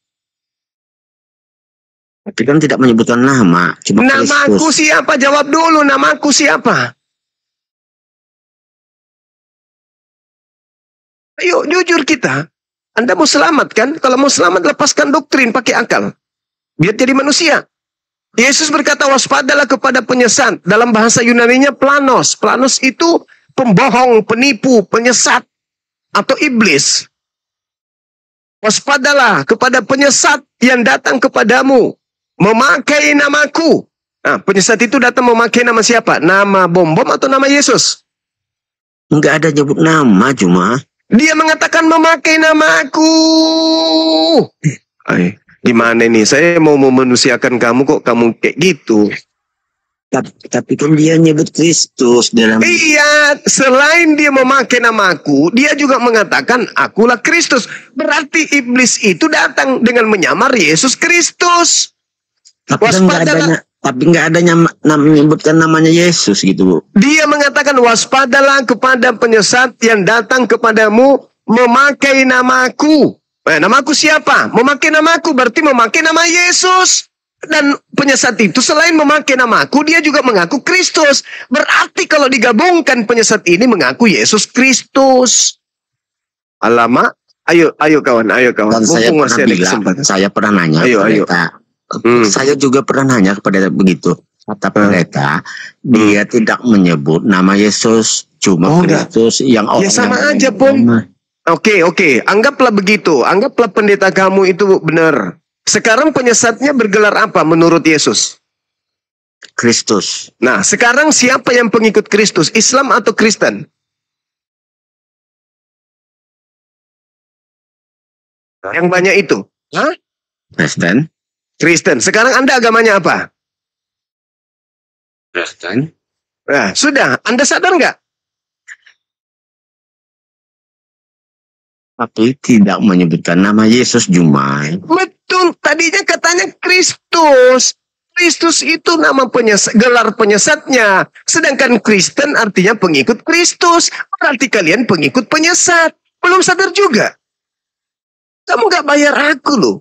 Tapi kan tidak menyebutkan nama, cuma Kristus. Namaku siapa? Jawab dulu, namaku siapa? Ayo, jujur kita. Anda mau selamat kan? Kalau mau selamat, lepaskan doktrin, pakai akal. Biar jadi manusia. Yesus berkata, waspadalah kepada penyesat. Dalam bahasa Yunaninya planos. Planos itu pembohong, penipu, penyesat, atau iblis. Waspadalah kepada penyesat yang datang kepadamu memakai namaku. Nah, penyesat itu datang memakai nama siapa? Nama bom-bom atau nama Yesus? Enggak ada nyebut nama, cuma dia mengatakan memakai namaku. Gimana nih? Saya mau memanusiakan kamu kok kamu kayak gitu. Tapi kan dia nyebut Kristus dalam. Iya, selain dia memakai namaku, dia juga mengatakan akulah Kristus. Berarti iblis itu datang dengan menyamar Yesus Kristus. Tapi nggak ada menyebutkan namanya Yesus gitu, Bu. Dia mengatakan waspadalah kepada penyesat yang datang kepadamu memakai namaku. Namaku siapa? Memakai namaku berarti memakai nama Yesus. Dan penyesat itu selain memakai namaku, dia juga mengaku Kristus. Berarti kalau digabungkan penyesat ini mengaku Yesus Kristus. Alamak, ayo kawan. Dan saya pernah nanya kepada saya juga pernah nanya kepada begitu. Kata pendeta, dia tidak menyebut nama Yesus, cuma Kristus yang orang. Ya sama aja, Pung. Oke. Anggaplah begitu. Anggaplah pendeta kamu itu benar. Sekarang penyesatnya bergelar apa menurut Yesus? Kristus. Nah, sekarang siapa yang pengikut Kristus? Islam atau Kristen? Yang banyak itu. Hah? Kristen. Sekarang Anda agamanya apa? Kristen. Nah, sudah. Anda sadar nggak? Tapi tidak menyebutkan nama Yesus, Jumai. Betul, tadinya katanya Kristus. Kristus itu nama gelar penyesatnya. Sedangkan Kristen artinya pengikut Kristus. Berarti kalian pengikut penyesat. Belum sadar juga. Kamu gak bayar aku loh.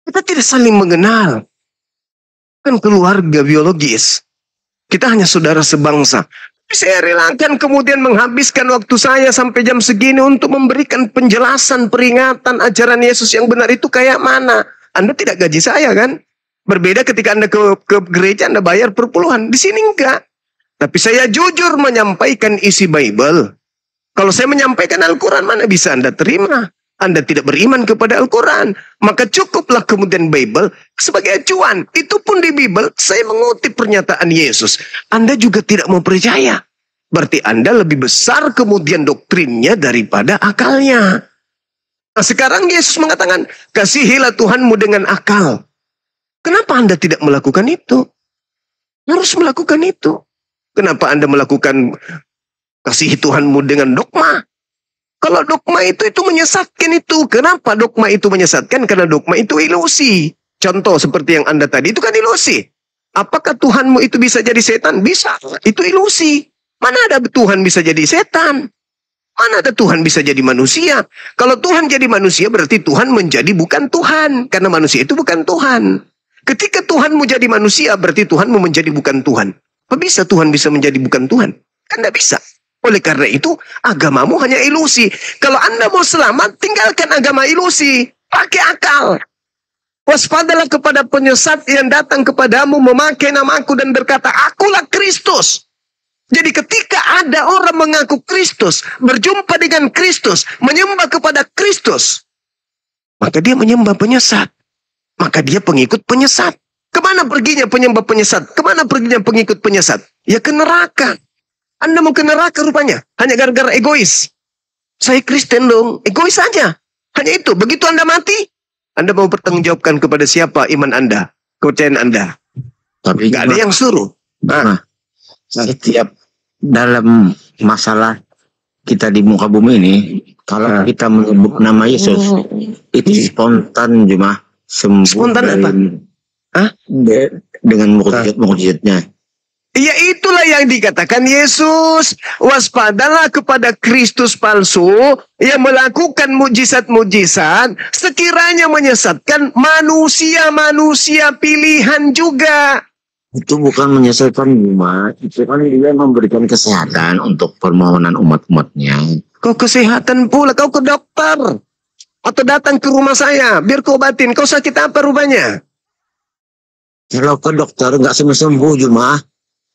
Kita tidak saling mengenal. Kan keluarga biologis. Kita hanya saudara sebangsa. Saya relakan kemudian menghabiskan waktu saya sampai jam segini untuk memberikan penjelasan, peringatan, ajaran Yesus yang benar itu kayak mana. Anda tidak gaji saya kan? Berbeda ketika Anda ke gereja, Anda bayar per puluhan. Di sini enggak. Tapi saya jujur menyampaikan isi Bible. Kalau saya menyampaikan Al-Quran, mana bisa Anda terima? Anda tidak beriman kepada Al-Quran. Maka cukuplah kemudian Bible sebagai acuan. Itu pun di Bible saya mengutip pernyataan Yesus. Anda juga tidak mau percaya. Berarti Anda lebih besar kemudian doktrinnya daripada akalnya. Nah, sekarang Yesus mengatakan, kasihilah Tuhanmu dengan akal. Kenapa Anda tidak melakukan itu? Harus melakukan itu. Kenapa Anda melakukan kasihi Tuhanmu dengan dogma? Kalau dogma itu menyesatkan itu. Kenapa dogma itu menyesatkan? Karena dogma itu ilusi. Contoh seperti yang Anda tadi, itu kan ilusi. Apakah Tuhanmu itu bisa jadi setan? Bisa. Itu ilusi. Mana ada Tuhan bisa jadi setan? Mana ada Tuhan bisa jadi manusia? Kalau Tuhan jadi manusia berarti Tuhan menjadi bukan Tuhan. Karena manusia itu bukan Tuhan. Ketika Tuhanmu jadi manusia berarti Tuhanmu menjadi bukan Tuhan. Apa bisa Tuhan bisa menjadi bukan Tuhan? Kan tidak bisa. Oleh karena itu, agamamu hanya ilusi. Kalau Anda mau selamat, tinggalkan agama ilusi. Pakai akal. Waspadalah kepada penyesat yang datang kepadamu memakai namaku dan berkata, akulah Kristus. Jadi ketika ada orang mengaku Kristus, berjumpa dengan Kristus, menyembah kepada Kristus, maka dia menyembah penyesat. Maka dia pengikut penyesat. Kemana perginya penyembah penyesat? Kemana perginya pengikut penyesat? Ya ke neraka. Anda mau ke neraka rupanya. Hanya gara-gara egois. Saya Kristen dong. Egois saja. Hanya itu. Begitu Anda mati, Anda mau bertanggungjawabkan kepada siapa iman Anda, kepercayaan Anda. Tapi nggak ada yang suruh. Setiap dalam masalah kita di muka bumi ini, kalau kita menyebut nama Yesus, itu spontan cuma sembuh. Spontan apa? Dengan mukjizat-mukjizatnya. Ya itulah yang dikatakan Yesus. Waspadalah kepada Kristus palsu yang melakukan mujizat-mujizat sekiranya menyesatkan manusia-manusia pilihan juga. Itu bukan menyelesaikan umat, itu kan dia memberikan kesehatan untuk permohonan umat-umatnya. Kau kesehatan pula, kau ke dokter. Atau datang ke rumah saya, biar kau obatin. Kau sakit apa rupanya? Kalau ke dokter nggak sembuh-sembuh, Jumah.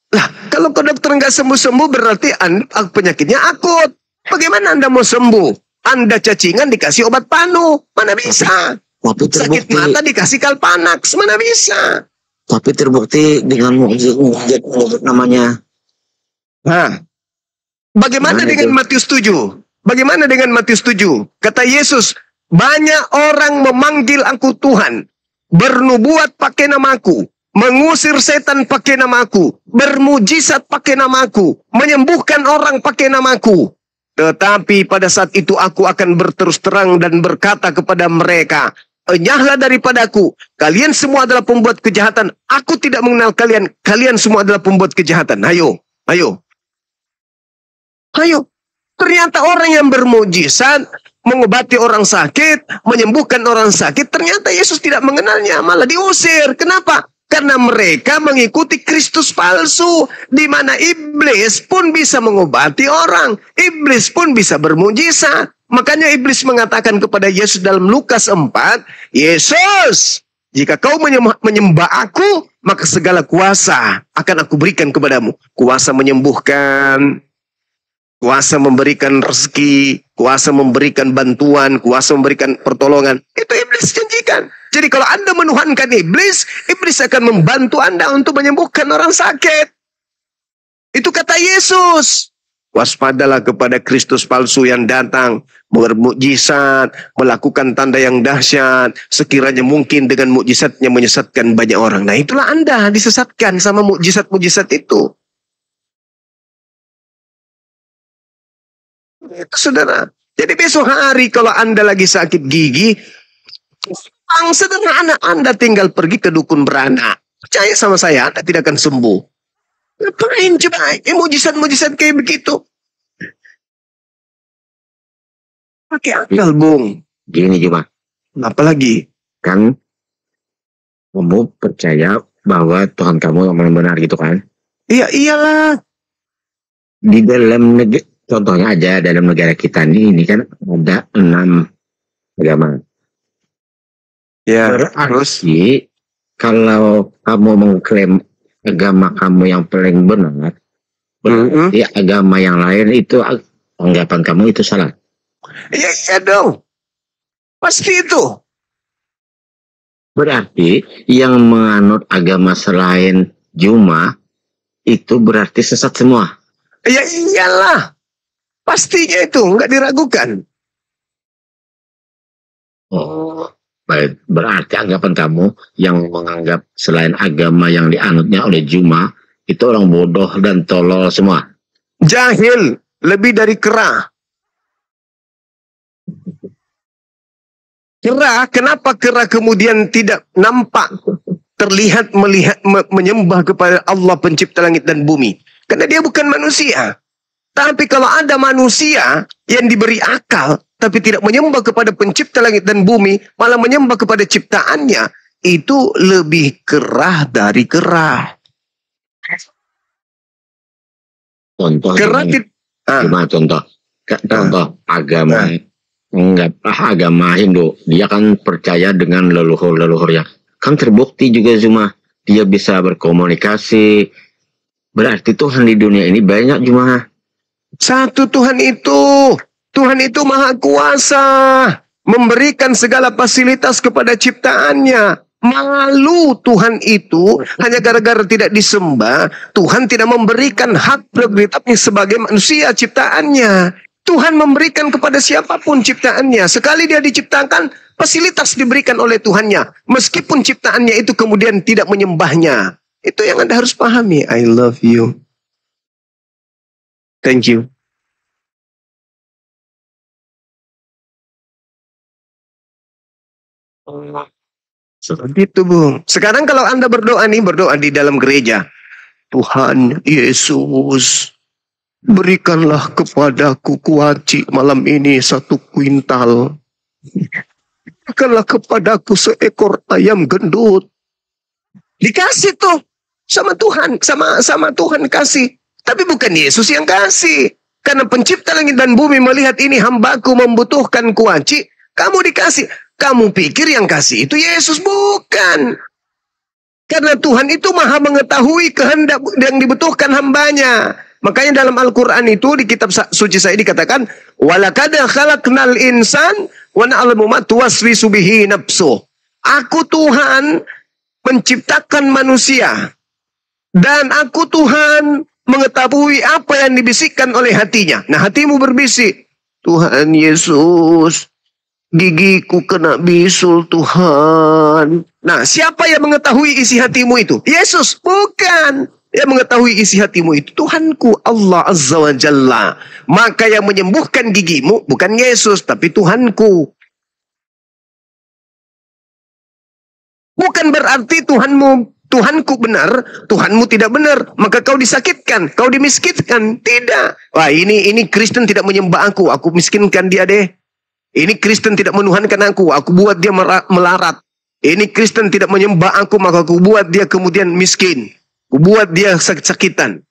Lah, kalau ke dokter nggak sembuh-sembuh berarti penyakitnya akut. Bagaimana Anda mau sembuh? Anda cacingan dikasih obat panu, mana bisa? Sakit mata dikasih Kalpanax, mana bisa? Tapi terbukti dengan mukjizat namanya. Nah, bagaimana dengan Matius 7? Bagaimana dengan Matius 7? Kata Yesus, Banyak orang memanggil aku Tuhan, bernubuat pakai namaku, mengusir setan pakai namaku, bermujizat pakai namaku, menyembuhkan orang pakai namaku. Tetapi pada saat itu aku akan berterus terang dan berkata kepada mereka, enyahlah daripadaku, kalian semua adalah pembuat kejahatan. Aku tidak mengenal kalian, kalian semua adalah pembuat kejahatan. Ayo, ayo. Ayo. Ternyata orang yang bermujizat, mengobati orang sakit, menyembuhkan orang sakit, ternyata Yesus tidak mengenalnya, malah diusir. Kenapa? Karena mereka mengikuti Kristus palsu, di mana iblis pun bisa mengobati orang, iblis pun bisa bermujizat. Makanya iblis mengatakan kepada Yesus dalam Lukas 4, Yesus, jika kau menyembah aku, maka segala kuasa akan aku berikan kepadamu. Kuasa menyembuhkan, kuasa memberikan rezeki, kuasa memberikan bantuan, kuasa memberikan pertolongan. Itu iblis janjikan. Jadi kalau Anda menuhankan iblis, iblis akan membantu Anda untuk menyembuhkan orang sakit. Itu kata Yesus. Waspadalah kepada Kristus palsu yang datang, bermukjizat, melakukan tanda yang dahsyat, sekiranya mungkin dengan mukjizatnya menyesatkan banyak orang. Nah, itulah Anda disesatkan sama mukjizat-mukjizat itu. Saudara, jadi besok hari kalau Anda lagi sakit gigi, sederhana Anda tinggal pergi ke dukun beranak. Percaya sama saya, Anda tidak akan sembuh. Ngapain coba? Mujizat-mujizat kayak begitu. Pakai akal, Bung. Gini cuma. Apalagi? Kan kamu percaya bahwa Tuhan kamu yang benar gitu kan? Iya, iyalah. Di dalam negeri, contohnya aja dalam negara kita ini kan ada 6 agama. Ya, berarti kalau kamu mengklaim agama kamu yang paling benar, berarti agama yang lain itu anggapan kamu itu salah. Iya, iya dong. Pasti itu. Berarti yang menganut agama selain Juma itu berarti sesat semua. Iya, iyalah. Pastinya itu, nggak diragukan. Oh, baik. Berarti anggapan kamu yang menganggap selain agama yang dianutnya oleh Juma itu orang bodoh dan tolol semua. Jahil, lebih dari kera. Kera, kenapa kera kemudian tidak nampak, terlihat, menyembah kepada Allah pencipta langit dan bumi? Karena dia bukan manusia. Tapi kalau ada manusia yang diberi akal, tapi tidak menyembah kepada pencipta langit dan bumi, malah menyembah kepada ciptaannya, itu lebih kerah dari kerah. Contoh Kera gimana contoh? Contoh agama, enggak agama Hindu, dia kan percaya dengan leluhur-leluhurnya. Kan terbukti juga cuma dia bisa berkomunikasi. Berarti Tuhan di dunia ini banyak cuma satu Tuhan itu maha kuasa, memberikan segala fasilitas kepada ciptaannya. Malu Tuhan itu hanya gara-gara tidak disembah, Tuhan tidak memberikan hak prerogatifnya sebagai manusia ciptaannya. Tuhan memberikan kepada siapapun ciptaannya. Sekali dia diciptakan, fasilitas diberikan oleh Tuhannya. Meskipun ciptaannya itu kemudian tidak menyembahnya. Itu yang Anda harus pahami. I love you. Thank you. Seperti itu, Bung. Sekarang kalau Anda berdoa di dalam gereja. Tuhan Yesus, berikanlah kepadaku kuaci malam ini 1 kuintal. Berikanlah kepadaku seekor ayam gendut. Dikasih tuh sama Tuhan, sama Tuhan kasih. Tapi bukan Yesus yang kasih. Karena pencipta langit dan bumi melihat ini hambaku membutuhkan kuaci, kamu dikasih. Kamu pikir yang kasih itu Yesus? Bukan. Karena Tuhan itu maha mengetahui kehendak yang dibutuhkan hambanya. Makanya dalam Al-Quran itu, di kitab suci saya dikatakan, walaqad khalaqnal insan wa na'lamu ma tuwaswisu bihi nafsuh. Aku Tuhan menciptakan manusia. Dan aku Tuhan mengetahui apa yang dibisikkan oleh hatinya. Nah, hatimu berbisik, Tuhan Yesus, Gigiku kena bisul Tuhan. Nah, siapa yang mengetahui isi hatimu itu? Yesus, bukan. Yang mengetahui isi hatimu itu Tuhanku, Allah Azza wa Jalla. Maka yang menyembuhkan gigimu bukan Yesus, tapi Tuhanku. Bukan berarti Tuhanku benar, Tuhanmu tidak benar. Maka kau disakitkan, kau dimiskinkan. Tidak. Wah, ini Kristen tidak menyembah aku miskinkan dia deh. Ini Kristen tidak menuhankan aku buat dia melarat. Ini Kristen tidak menyembah aku, maka aku buat dia kemudian miskin. Aku buat dia sakit-sakitan.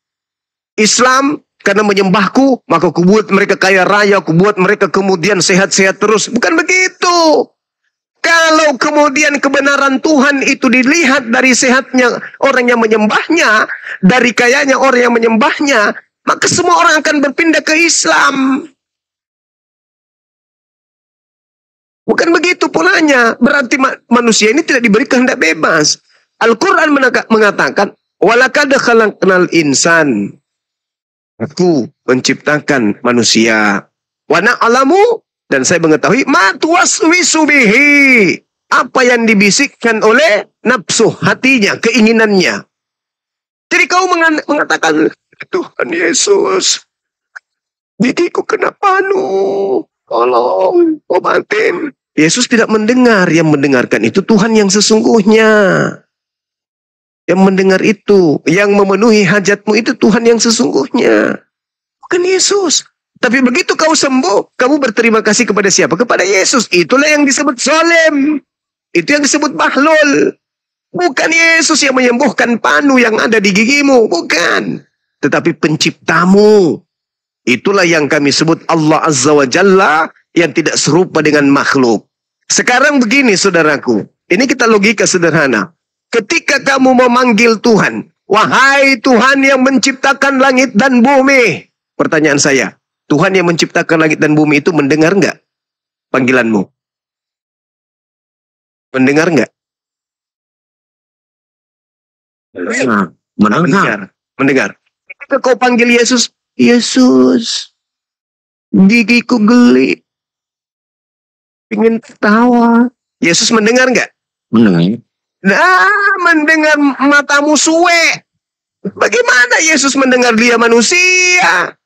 Islam, karena menyembahku, maka aku buat mereka kaya raya, aku buat mereka kemudian sehat-sehat terus. Bukan begitu. Kalau kemudian kebenaran Tuhan itu dilihat dari sehatnya orang yang menyembahnya, dari kayanya orang yang menyembahnya, maka semua orang akan berpindah ke Islam. Bukan begitu polanya. Berarti manusia ini tidak diberi kehendak bebas. Al-Quran mengatakan, walaqad khalaqnal insan. Aku menciptakan manusia. Wa na'lamu, dan saya mengetahui ma tuwaswisu bihi. Apa yang dibisikkan oleh nafsu hatinya, keinginannya. Jadi kau mengatakan, Tuhan Yesus, gigiku kena panu. Tolong, obatin. Yesus tidak mendengar. Yang mendengarkan itu Tuhan yang sesungguhnya. Yang mendengar itu, yang memenuhi hajatmu itu Tuhan yang sesungguhnya. Bukan Yesus. Tapi begitu kau sembuh, kamu berterima kasih kepada siapa? Kepada Yesus. Itulah yang disebut Zolem. Itu yang disebut Bahlul. Bukan Yesus yang menyembuhkan panu yang ada di gigimu. Bukan. Tetapi penciptamu. Itulah yang kami sebut Allah Azza wa Jalla yang tidak serupa dengan makhluk. Sekarang begini saudaraku. Ini kita logika sederhana. Ketika kamu memanggil Tuhan. Wahai Tuhan yang menciptakan langit dan bumi. Pertanyaan saya. Tuhan yang menciptakan langit dan bumi itu mendengar nggak panggilanmu? Mendengar nggak? Mendengar. Ketika kau panggil Yesus. Yesus, gigiku geli, ingin tertawa. Yesus mendengar nggak? Mendengar. Nah, mendengar matamu suwe. Bagaimana Yesus mendengar dia manusia?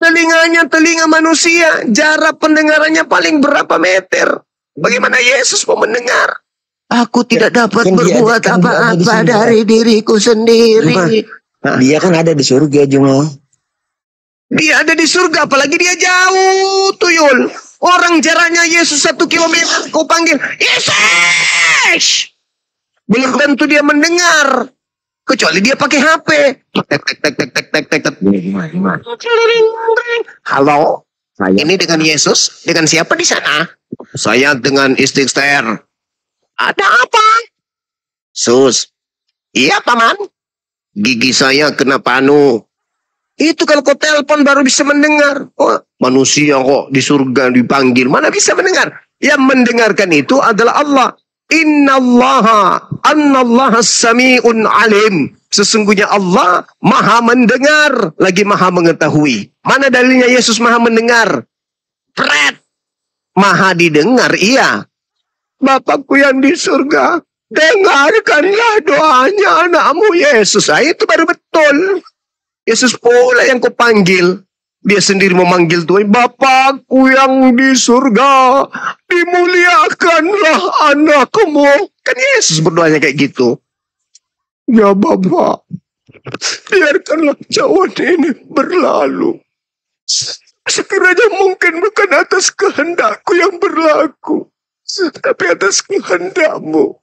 Telinganya telinga manusia, jarak pendengarannya paling berapa meter? Bagaimana Yesus mau mendengar? Aku tidak dapat berbuat apa-apa dari diriku sendiri. Dia kan ada di surga, Jumo. Dia ada di surga, apalagi dia jauh, tuyul. Orang jaraknya Yesus 1 kilometer, kau panggil, Yesus! Belum tentu dia mendengar. Kecuali dia pakai HP. Halo? Ini dengan Yesus? Dengan siapa di sana? Saya dengan istri Esther. Ada apa? Sus. Iya, Paman. Gigi saya kena panu. Itu kalau kau telepon baru bisa mendengar. Oh, manusia kok di surga dipanggil. Mana bisa mendengar? Yang mendengarkan itu adalah Allah. Annallaha sami'un alim. Sesungguhnya Allah maha mendengar. Lagi maha mengetahui. Mana dalilnya Yesus maha mendengar? Pret. Maha didengar, iya. Bapakku yang di surga, dengarkanlah doanya anakmu Yesus. Itu baru betul. Yesus pula yang kau panggil. Dia sendiri memanggil Tuhan. Bapakku yang di surga, dimuliakanlah anakmu. Kan Yesus berdoanya kayak gitu. Ya Bapa, biarkanlah cawan ini berlalu. Sekiranya mungkin bukan atas kehendakku yang berlaku, tapi atas kehendak-Mu.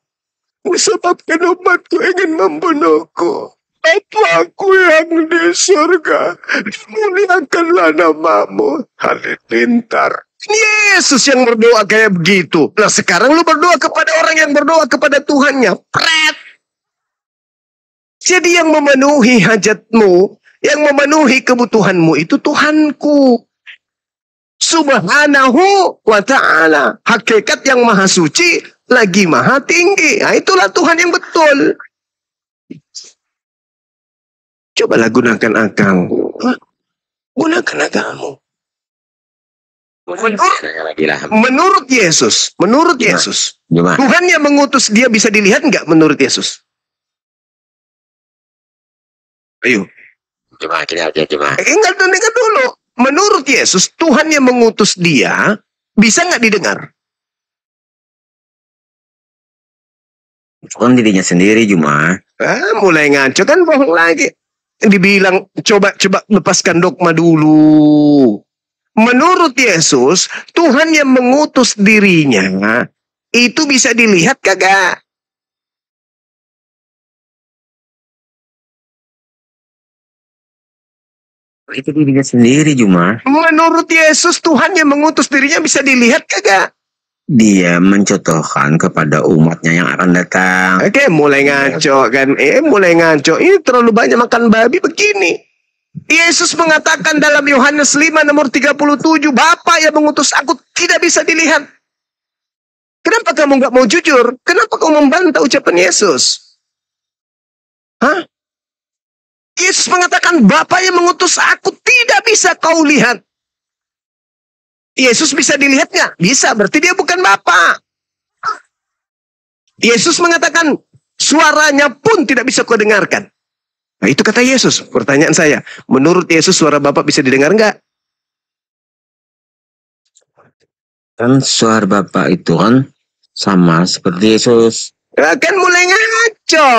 Disebabkan umatku ingin membunuhku. Bapakku yang di surga, dimuliakanlah nama-Mu. Halilintar. Yesus yang berdoa kayak begitu. Nah sekarang lu berdoa kepada orang yang berdoa kepada Tuhannya. Pret. Jadi yang memenuhi hajatmu, yang memenuhi kebutuhanmu itu Tuhanku. Subhanahu wa ta'ala. Hakikat yang maha suci, lagi maha tinggi. Nah, itulah Tuhan yang betul. Cobalah gunakan akal. Gunakan akalmu. Menurut Yesus, Tuhan yang mengutus dia bisa dilihat nggak menurut Yesus? Ayo. Coba kita coba. Ingat dulu. Menurut Yesus, Tuhan yang mengutus dia bisa nggak didengar? Kan dirinya sendiri cuma. Mulai ngaco kan, bohong lagi. Dibilang coba lepaskan dogma dulu. Menurut Yesus, Tuhan yang mengutus dirinya itu bisa dilihat kagak? Itu dirinya sendiri cuma. Menurut Yesus, Tuhan yang mengutus dirinya bisa dilihat kagak? Dia mencontohkan kepada umatnya yang akan datang. Oke, mulai ngaco kan? Mulai ngaco. Ini terlalu banyak makan babi begini. Yesus mengatakan dalam Yohanes 5 nomor 37, Bapa yang mengutus aku tidak bisa dilihat. Kenapa kamu nggak mau jujur? Kenapa kamu membantah ucapan Yesus? Hah? Yesus mengatakan, Bapa yang mengutus aku tidak bisa kau lihat. Yesus bisa dilihat nggak? Bisa, berarti dia bukan Bapa. Yesus mengatakan, suaranya pun tidak bisa kau dengarkan. Nah, itu kata Yesus. Pertanyaan saya, menurut Yesus suara Bapa bisa didengar nggak? Kan suara Bapa itu kan sama seperti Yesus. Kan mulai ngaco.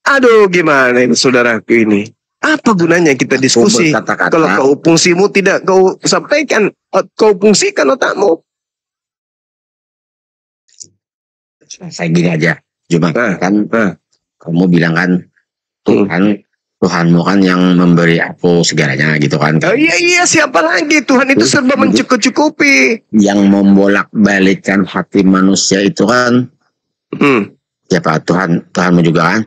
Aduh, gimana ini saudaraku ini? Apa gunanya kita diskusi kalau kau fungsimu tidak kau sampaikan, kau fungsikan otakmu? Saya gini aja, cuma kan kamu bilang kan Tuhanmu kan yang memberi aku segalanya gitu kan? Oh iya, siapa lagi? Tuhan itu serba mencukupi. Yang membolak-balikkan hati manusia itu kan siapa? Tuhanmu juga kan?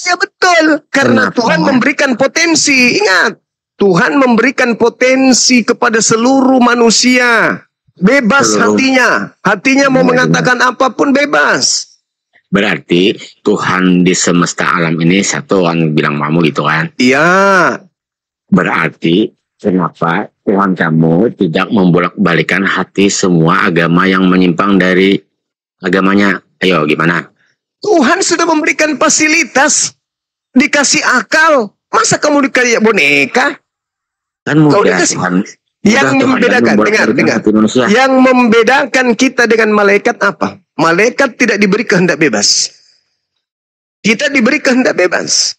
Ya betul, karena Kenapa? Tuhan memberikan potensi. Ingat, Tuhan memberikan potensi kepada seluruh manusia. Bebas hatinya mau mengatakan apapun bebas. Berarti Tuhan di semesta alam ini satu kan bilang kamu gitu kan? Iya. Berarti kenapa Tuhan kamu tidak membolak-balikan hati semua agama yang menyimpang dari agamanya? Ayo gimana? Tuhan sudah memberikan fasilitas, dikasih akal. Masa kamu dikasih boneka? Kan mudah dikasih. Tuhan. Yang membedakan, dengar. Yang membedakan kita dengan malaikat apa? Malaikat tidak diberi kehendak bebas. Kita diberi kehendak bebas.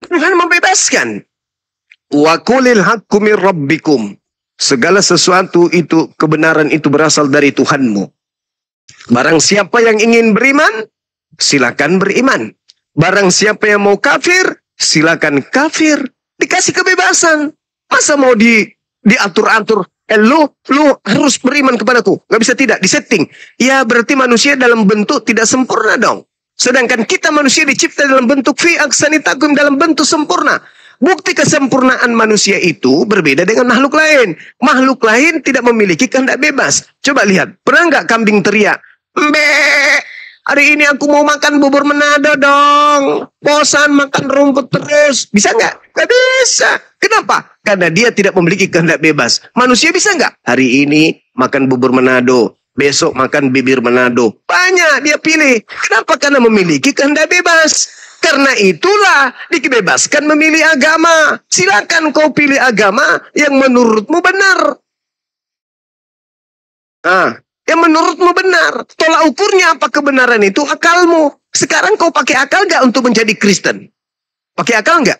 Tuhan membebaskan. Wa qulil haqqu mir rabbikum. Segala sesuatu itu, kebenaran itu berasal dari Tuhanmu. Barang siapa yang ingin beriman, silakan beriman. Barang siapa yang mau kafir, silakan kafir. Dikasih kebebasan. Masa mau diatur-atur? Lu harus beriman kepadaku. Nggak bisa tidak, disetting. Ya berarti manusia dalam bentuk tidak sempurna dong. Sedangkan kita manusia dicipta dalam bentuk fi aksani takum, dalam bentuk sempurna. Bukti kesempurnaan manusia itu berbeda dengan makhluk lain. Makhluk lain tidak memiliki kehendak bebas. Coba lihat, pernah nggak kambing teriak? Mbak, hari ini aku mau makan bubur Manado dong. Bosan makan rumput terus. Bisa nggak? Nggak bisa. Kenapa? Karena dia tidak memiliki kehendak bebas. Manusia bisa nggak? Hari ini makan bubur Manado. Besok makan bibir Manado. Banyak dia pilih. Kenapa? Karena memiliki kehendak bebas. Karena itulah dibebaskan memilih agama. Silakan kau pilih agama yang menurutmu benar. Yang menurutmu benar. Tolak ukurnya apa kebenaran itu? Akalmu. Sekarang kau pakai akal nggak untuk menjadi Kristen? Pakai akal nggak?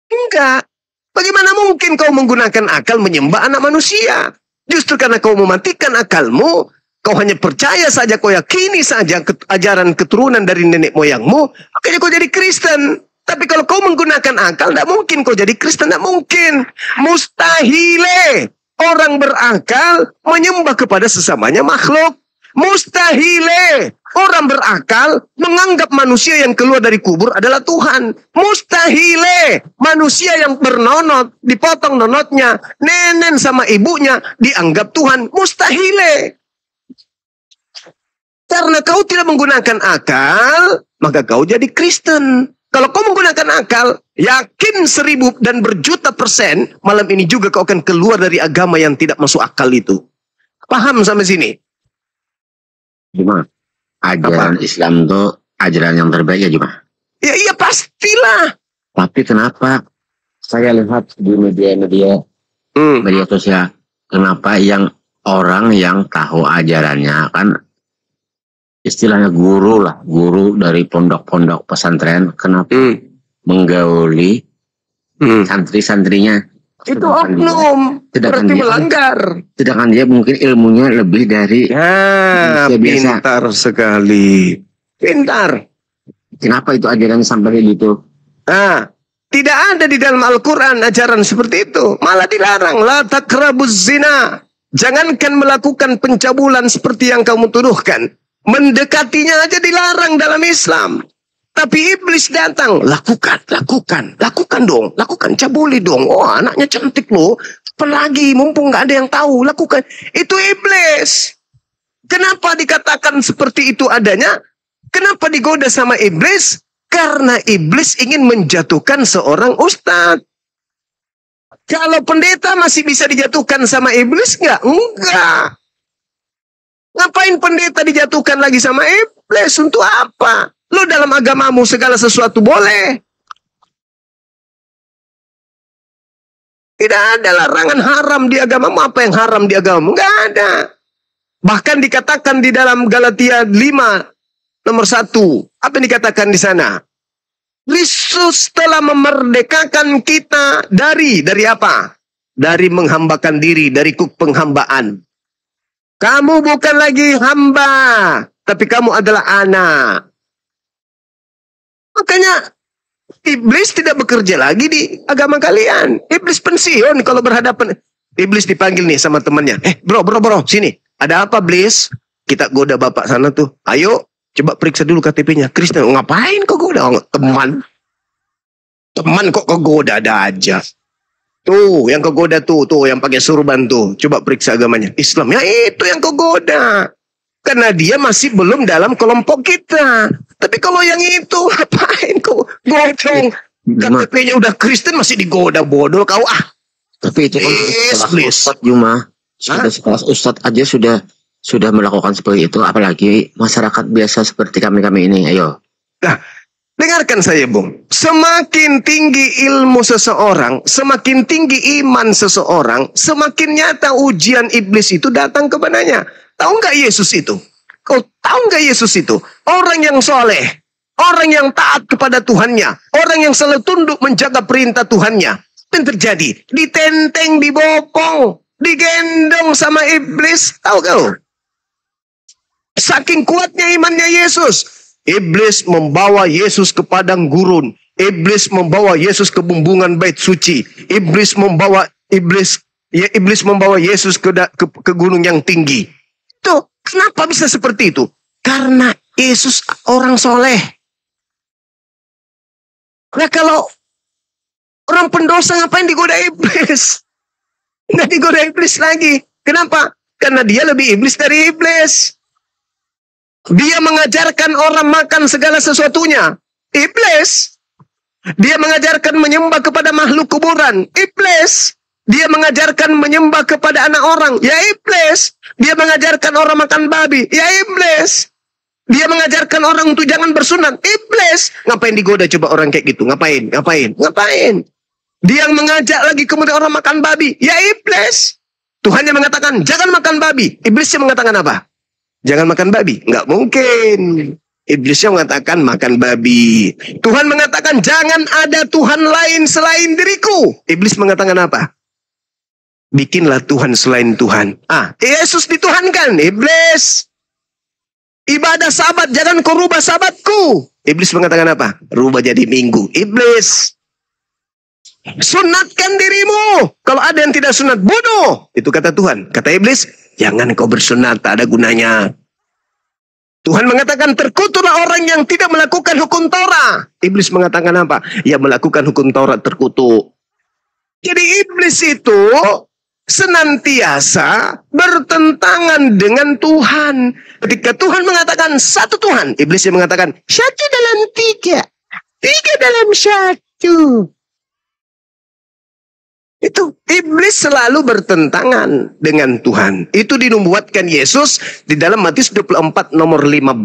Enggak. Bagaimana mungkin kau menggunakan akal menyembah anak manusia? Justru karena kau mematikan akalmu, kau hanya percaya saja, kau yakini saja ajaran keturunan dari nenek moyangmu, makanya kau jadi Kristen. Tapi kalau kau menggunakan akal, tidak mungkin kau jadi Kristen, tidak mungkin. Mustahile orang berakal menyembah kepada sesamanya makhluk. Mustahile orang berakal menganggap manusia yang keluar dari kubur adalah Tuhan. Mustahile manusia yang bernonot, dipotong nonotnya, nenek sama ibunya dianggap Tuhan. Mustahile. Karena kau tidak menggunakan akal, maka kau jadi Kristen. Kalau kau menggunakan akal, yakin 1000 dan berjuta% malam ini juga kau akan keluar dari agama yang tidak masuk akal itu. Paham sampai sini? Cuma ajaran Islam itu ajaran yang terbaik ya Juma? Ya iya pastilah. Tapi kenapa saya lihat di media sosial, kenapa yang orang yang tahu ajarannya kan istilahnya guru dari pondok-pondok pesantren, kenapa menggauli santri-santrinya? Itu oknum, berarti melanggar. Sedangkan dia mungkin ilmunya lebih dari biasa. Pintar sekali. Pintar. Kenapa itu ajaran sampai gitu? Tidak ada di dalam Al-Quran ajaran seperti itu. Malah dilarang. La taqrabuz zina. Jangankan melakukan pencabulan seperti yang kamu tuduhkan. Mendekatinya aja dilarang dalam Islam. Tapi iblis datang. Lakukan dong. Lakukan, cabuli dong. Oh, anaknya cantik loh. Apalagi, mumpung gak ada yang tahu. Lakukan. Itu iblis. Kenapa dikatakan seperti itu adanya? Kenapa digoda sama iblis? Karena iblis ingin menjatuhkan seorang ustadz. Kalau pendeta masih bisa dijatuhkan sama iblis nggak? Enggak. Ngapain pendeta dijatuhkan lagi sama iblis? Untuk apa? Lo dalam agamamu segala sesuatu boleh. Tidak ada larangan haram di agamamu. Apa yang haram di agamamu? Nggak ada. Bahkan dikatakan di dalam Galatia 5 nomor 1. Apa yang dikatakan di sana? Kristus telah memerdekakan kita dari apa? Dari menghambakan diri, dari penghambaan. Kamu bukan lagi hamba, tapi kamu adalah anak. Makanya iblis tidak bekerja lagi di agama kalian. Iblis pensiun kalau berhadapan. Iblis dipanggil nih sama temannya. Bro, sini. Ada apa, Iblis? Kita goda bapak sana tuh. Ayo. Coba periksa dulu KTP-nya. Kristen, ngapain kok goda? Teman kok kegoda ada aja. Tuh, yang kegoda tuh yang pakai surban tuh. Coba periksa agamanya. Islam, ya itu yang kegoda. Karena dia masih belum dalam kelompok kita. Tapi kalau yang itu, ngapain kok godong? KTP-nya udah Kristen masih digoda, bodoh kau Tapi itu kan Ustadz Juma. Sekelas Ustadz aja sudah melakukan seperti itu, apalagi masyarakat biasa seperti kami ini. Ayo. Nah, dengarkan saya, Bung. Semakin tinggi ilmu seseorang, semakin tinggi iman seseorang, semakin nyata ujian iblis itu datang kepadanya. Tahu nggak Yesus itu? Kau tahu nggak Yesus itu? Orang yang soleh, orang yang taat kepada Tuhannya, orang yang selalu tunduk menjaga perintah Tuhannya. Apa yang terjadi? Ditenteng, dibopong, digendong sama iblis. Tahu kau? Saking kuatnya imannya Yesus. Iblis membawa Yesus ke padang gurun. Iblis membawa Yesus ke bumbungan bait suci. Iblis membawa Yesus ke gunung yang tinggi. Tuh, kenapa bisa seperti itu? Karena Yesus orang soleh. Nah, kalau orang pendosa ngapain digoda iblis? Nggak digoda iblis lagi. Kenapa? Karena dia lebih iblis dari iblis. Dia mengajarkan orang makan segala sesuatunya. Iblis. Dia mengajarkan menyembah kepada makhluk kuburan. Iblis. Dia mengajarkan menyembah kepada anak orang. Ya iblis. Dia mengajarkan orang makan babi. Ya iblis. Dia mengajarkan orang untuk jangan bersunat. Iblis. Ngapain digoda coba orang kayak gitu? Ngapain? Dia yang mengajak lagi kemudian orang makan babi. Ya iblis. Tuhannya mengatakan jangan makan babi. Iblisnya mengatakan apa? Jangan makan babi. Nggak mungkin. Iblisnya mengatakan makan babi. Tuhan mengatakan jangan ada Tuhan lain selain diriku. Iblis mengatakan apa? Bikinlah Tuhan selain Tuhan. Yesus dituhankan. Iblis. Ibadah sabat. Jangan kau rubah sabatku. Iblis mengatakan apa? Rubah jadi minggu. Iblis. Sunatkan dirimu. Kalau ada yang tidak sunat, bunuh. Itu kata Tuhan. Kata iblis, jangan kau bersunat, tak ada gunanya. Tuhan mengatakan, terkutuklah orang yang tidak melakukan hukum Taurat. Iblis mengatakan apa? Ya, melakukan hukum Taurat terkutuk. Jadi iblis itu senantiasa bertentangan dengan Tuhan. Ketika Tuhan mengatakan satu Tuhan, iblis yang mengatakan satu dalam tiga. Tiga dalam satu. Itu iblis selalu bertentangan dengan Tuhan. Itu dinubuatkan Yesus di dalam Matius 24 nomor 15.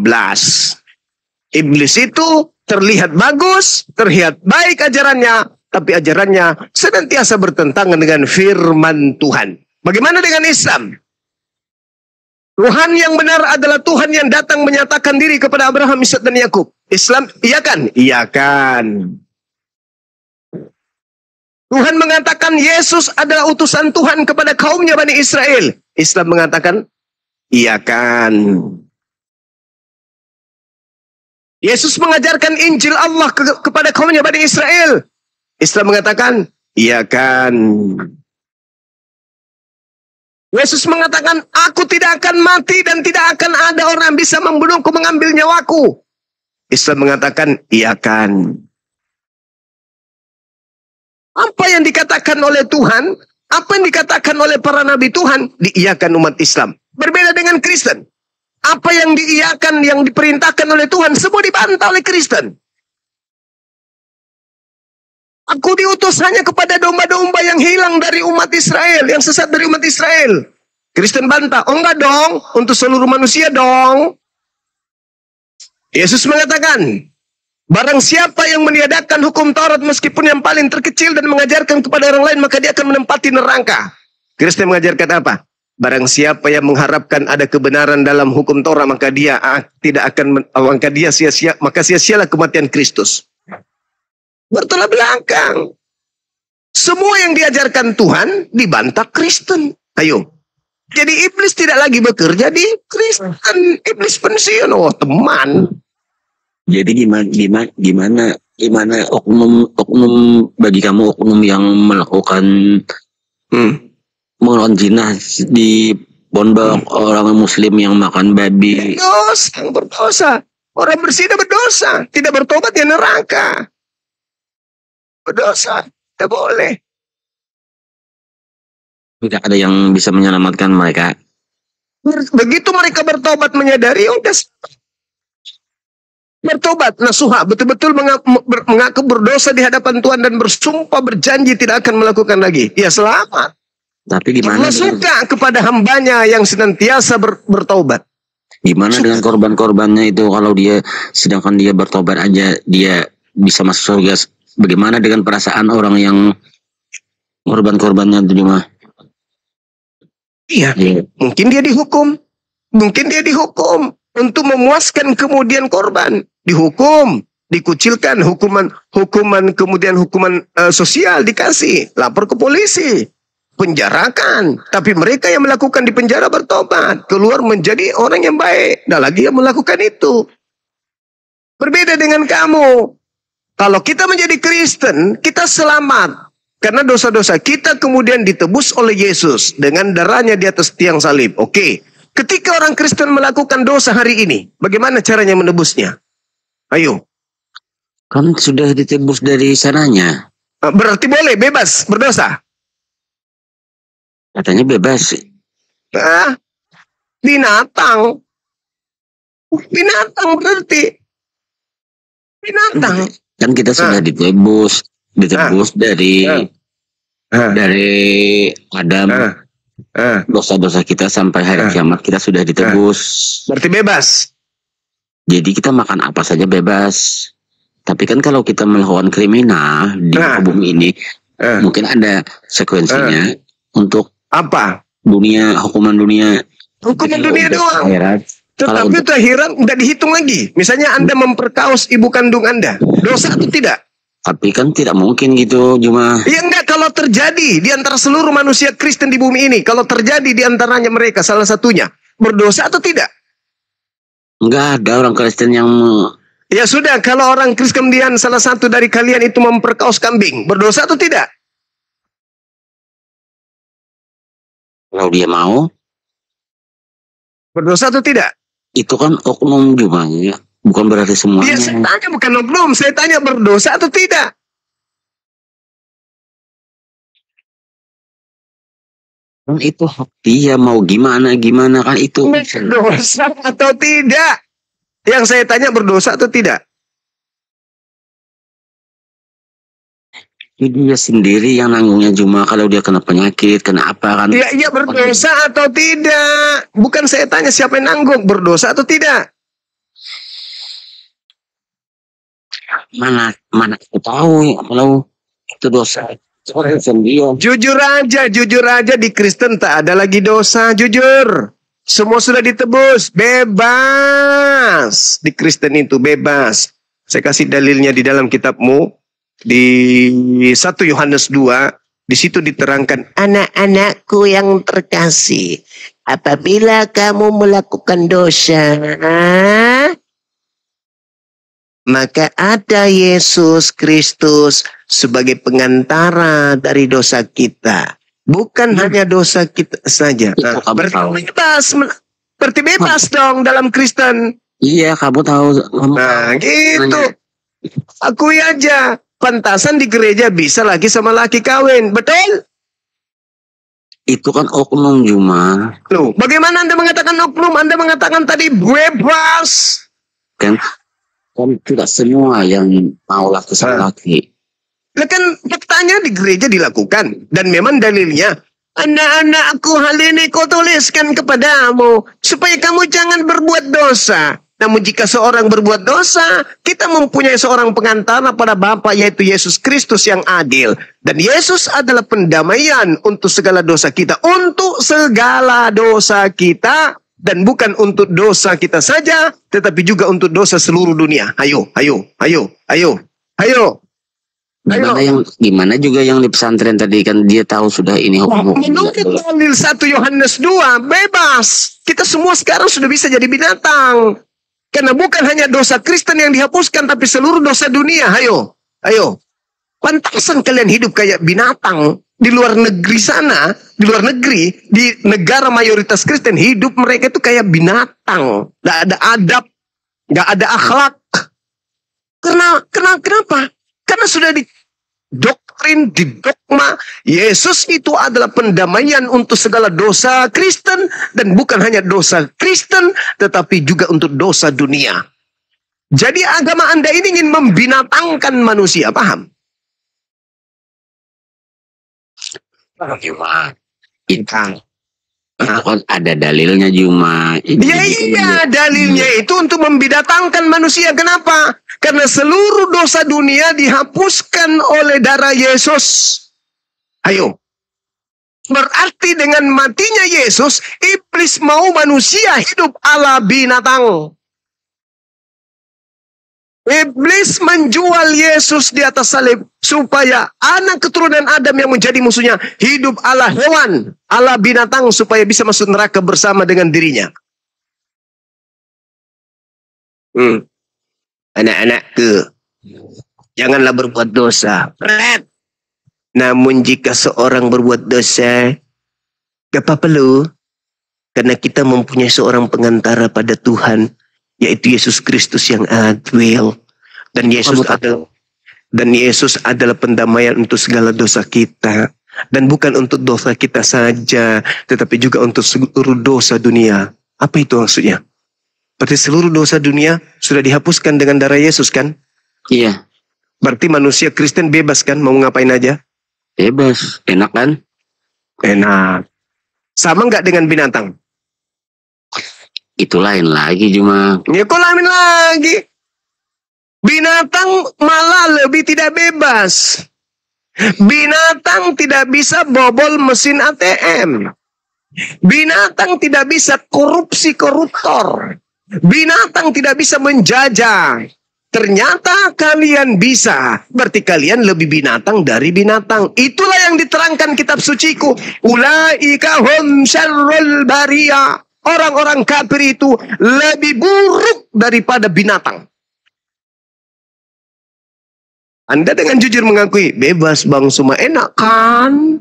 Iblis itu terlihat bagus, terlihat baik ajarannya, tapi ajarannya senantiasa bertentangan dengan firman Tuhan. Bagaimana dengan Islam? Tuhan yang benar adalah Tuhan yang datang menyatakan diri kepada Abraham, Ishak dan Yakub. Islam, iya kan? Iya kan. Tuhan mengatakan Yesus adalah utusan Tuhan kepada kaumnya Bani Israel. Islam mengatakan, iya kan. Yesus mengajarkan Injil Allah kepada kaumnya Bani Israel. Islam mengatakan, iya kan. Yesus mengatakan, aku tidak akan mati dan tidak akan ada orang bisa membunuhku, mengambil nyawaku. Islam mengatakan, iya kan. Apa yang dikatakan oleh Tuhan, apa yang dikatakan oleh para nabi Tuhan, diiyakan umat Islam. Berbeda dengan Kristen. Apa yang diiyakan, yang diperintahkan oleh Tuhan, semua dibantah oleh Kristen. Aku diutus hanya kepada domba-domba yang hilang dari umat Israel, yang sesat dari umat Israel. Kristen bantah, oh enggak dong, untuk seluruh manusia dong. Yesus mengatakan, barang siapa yang meniadakan hukum Taurat meskipun yang paling terkecil dan mengajarkan kepada orang lain, maka dia akan menempati neraka. Kristen mengajarkan apa? Barang siapa yang mengharapkan ada kebenaran dalam hukum Taurat, maka dia tidak akan, maka dia sia-sia, maka sia-sialah kematian Kristus. Bertolak belakang. Semua yang diajarkan Tuhan dibantah Kristen. Ayo. Jadi iblis tidak lagi bekerja di Kristen. Iblis pensiun. Oh teman. Jadi gimana oknum bagi kamu, oknum yang melakukan melakukan zina di pondok, orang muslim yang makan babi. Dosa, yang berdosa. Orang berzina berdosa, tidak bertobat ya neraka. Berdosa, tidak boleh. Tidak ada yang bisa menyelamatkan mereka. Begitu mereka bertobat menyadari, udah bertobat, nasuha, betul-betul mengaku berdosa di hadapan Tuhan dan bersumpah berjanji tidak akan melakukan lagi. Ya selamat. Tapi gimana? Allah suka kepada hambanya yang senantiasa bertobat. Gimana dengan korban-korbannya itu, kalau dia sedangkan dia bertobat aja dia bisa masuk surga? Bagaimana dengan perasaan orang yang korban-korbannya itu mah? Iya, mungkin dia dihukum. Mungkin dia dihukum untuk memuaskan kemudian korban. Dihukum, dikucilkan, hukuman kemudian hukuman sosial dikasih, lapor ke polisi, penjarakan. Tapi mereka yang melakukan di penjara bertobat, keluar menjadi orang yang baik. Dan lagi yang melakukan itu. Berbeda dengan kamu. Kalau kita menjadi Kristen, kita selamat. Karena dosa-dosa kita kemudian ditebus oleh Yesus dengan darahnya di atas tiang salib. Oke. Ketika orang Kristen melakukan dosa hari ini, bagaimana caranya menebusnya? Ayo. Kan sudah ditebus dari sananya. Berarti boleh, bebas, berdosa. Katanya bebas. Binatang. Binatang berarti. Binatang. Kan kita sudah ditebus dari Adam. Dosa-dosa kita sampai hari kiamat kita sudah ditebus. Berarti bebas. Jadi kita makan apa saja bebas. Tapi kan kalau kita melakukan kriminal di bumi ini, mungkin ada sekuensinya untuk apa? Hukuman dunia. Hukuman dunia doang. Akhirat. Tetapi itu akhirat udah dihitung lagi. Misalnya Anda memperkaos ibu kandung Anda, dosa atau tidak? Tapi kan tidak mungkin gitu, cuma. Ya enggak, kalau terjadi di antara seluruh manusia Kristen di bumi ini, kalau terjadi di antaranya mereka salah satunya, berdosa atau tidak? Enggak ada orang Kristen yang. Ya sudah, kalau orang Kristen kemudian salah satu dari kalian itu memperkaos kambing, berdosa atau tidak? Kalau dia mau. Berdosa atau tidak? Itu kan oknum juga ya. Bukan berarti semuanya. Ya, saya tanya bukan oknum, saya tanya berdosa atau tidak? Kan itu hak dia, mau gimana kan itu. Berdosa atau tidak? Yang saya tanya berdosa atau tidak? Dia sendiri yang nanggungnya cuma kalau dia kena penyakit, kena apa kan? Iya berdosa atau tidak? Bukan saya tanya siapa yang nanggung, berdosa atau tidak? Mana aku tahu kalau itu dosa. Jujur aja di Kristen tak ada lagi dosa, jujur. Semua sudah ditebus, bebas. Di Kristen itu bebas. Saya kasih dalilnya di dalam kitabmu. Di 1 Yohanes 2, di situ diterangkan, anak-anakku yang terkasih, apabila kamu melakukan dosa, maka ada Yesus Kristus sebagai pengantara dari dosa kita. Bukan hanya dosa kita saja. Nah, berarti bebas dong dalam Kristen. Iya, kamu tahu. Nah, gitu. Akui aja. Pantasan di gereja bisa lagi sama laki kawin. Betul? Itu kan oknum cuma. Loh, bagaimana Anda mengatakan oknum? Anda mengatakan tadi bebas. Kan tidak semua yang mau laki sama laki. Nah, kan faktanya di gereja dilakukan. Dan memang dalilnya, anak-anakku hal ini kau tuliskan kepadamu, supaya kamu jangan berbuat dosa. Namun jika seorang berbuat dosa, kita mempunyai seorang pengantara pada Bapa, yaitu Yesus Kristus yang adil. Dan Yesus adalah pendamaian untuk segala dosa kita. Untuk segala dosa kita. Dan bukan untuk dosa kita saja, tetapi juga untuk dosa seluruh dunia. Ayo. Gimana juga yang di pesantren tadi kan dia tahu sudah ini hukum. Menurut dalil 1 Yohanes 2, bebas. Kita semua sekarang sudah bisa jadi binatang. Karena bukan hanya dosa Kristen yang dihapuskan, tapi seluruh dosa dunia. Ayo. Pantasan kalian hidup kayak binatang. Di luar negeri sana, di negara mayoritas Kristen, hidup mereka itu kayak binatang. Gak ada adab, gak ada akhlak. Kenapa? Karena sudah didoktrin, didogma, Yesus itu adalah pendamaian untuk segala dosa Kristen. Dan bukan hanya dosa Kristen, tetapi juga untuk dosa dunia. Jadi agama Anda ini ingin membinatangkan manusia, paham? Itu kan ada dalilnya cuma. Iya, dalilnya itu untuk membinatangkan manusia. Kenapa? Karena seluruh dosa dunia dihapuskan oleh darah Yesus. Ayo. Berarti dengan matinya Yesus, iblis mau manusia hidup ala binatang. Iblis menjual Yesus di atas salib supaya anak keturunan Adam yang menjadi musuhnya hidup ala hewan, ala binatang, supaya bisa masuk neraka bersama dengan dirinya. Anak-anakku, janganlah berbuat dosa. Namun jika seorang berbuat dosa, gak apa-apa loh. Karena kita mempunyai seorang pengantara pada Tuhan, yaitu Yesus Kristus yang adil. Dan Yesus adalah pendamaian untuk segala dosa kita. Dan bukan untuk dosa kita saja, tetapi juga untuk seluruh dosa dunia. Apa itu maksudnya? Berarti seluruh dosa dunia sudah dihapuskan dengan darah Yesus kan? Iya. Berarti manusia Kristen bebas kan? Mau ngapain aja? Bebas. Enak kan? Enak. Sama nggak dengan binatang? Itu lain lagi cuma. Ya kok lain lagi? Binatang malah lebih tidak bebas. Binatang tidak bisa bobol mesin ATM. Binatang tidak bisa koruptor. Binatang tidak bisa menjajah. Ternyata kalian bisa. Berarti kalian lebih binatang dari binatang. Itulah yang diterangkan kitab suciku. Ulaika hum syarrul bariyah. Orang-orang kafir itu lebih buruk daripada binatang. Anda dengan jujur mengakui, bebas bang, semua enak kan?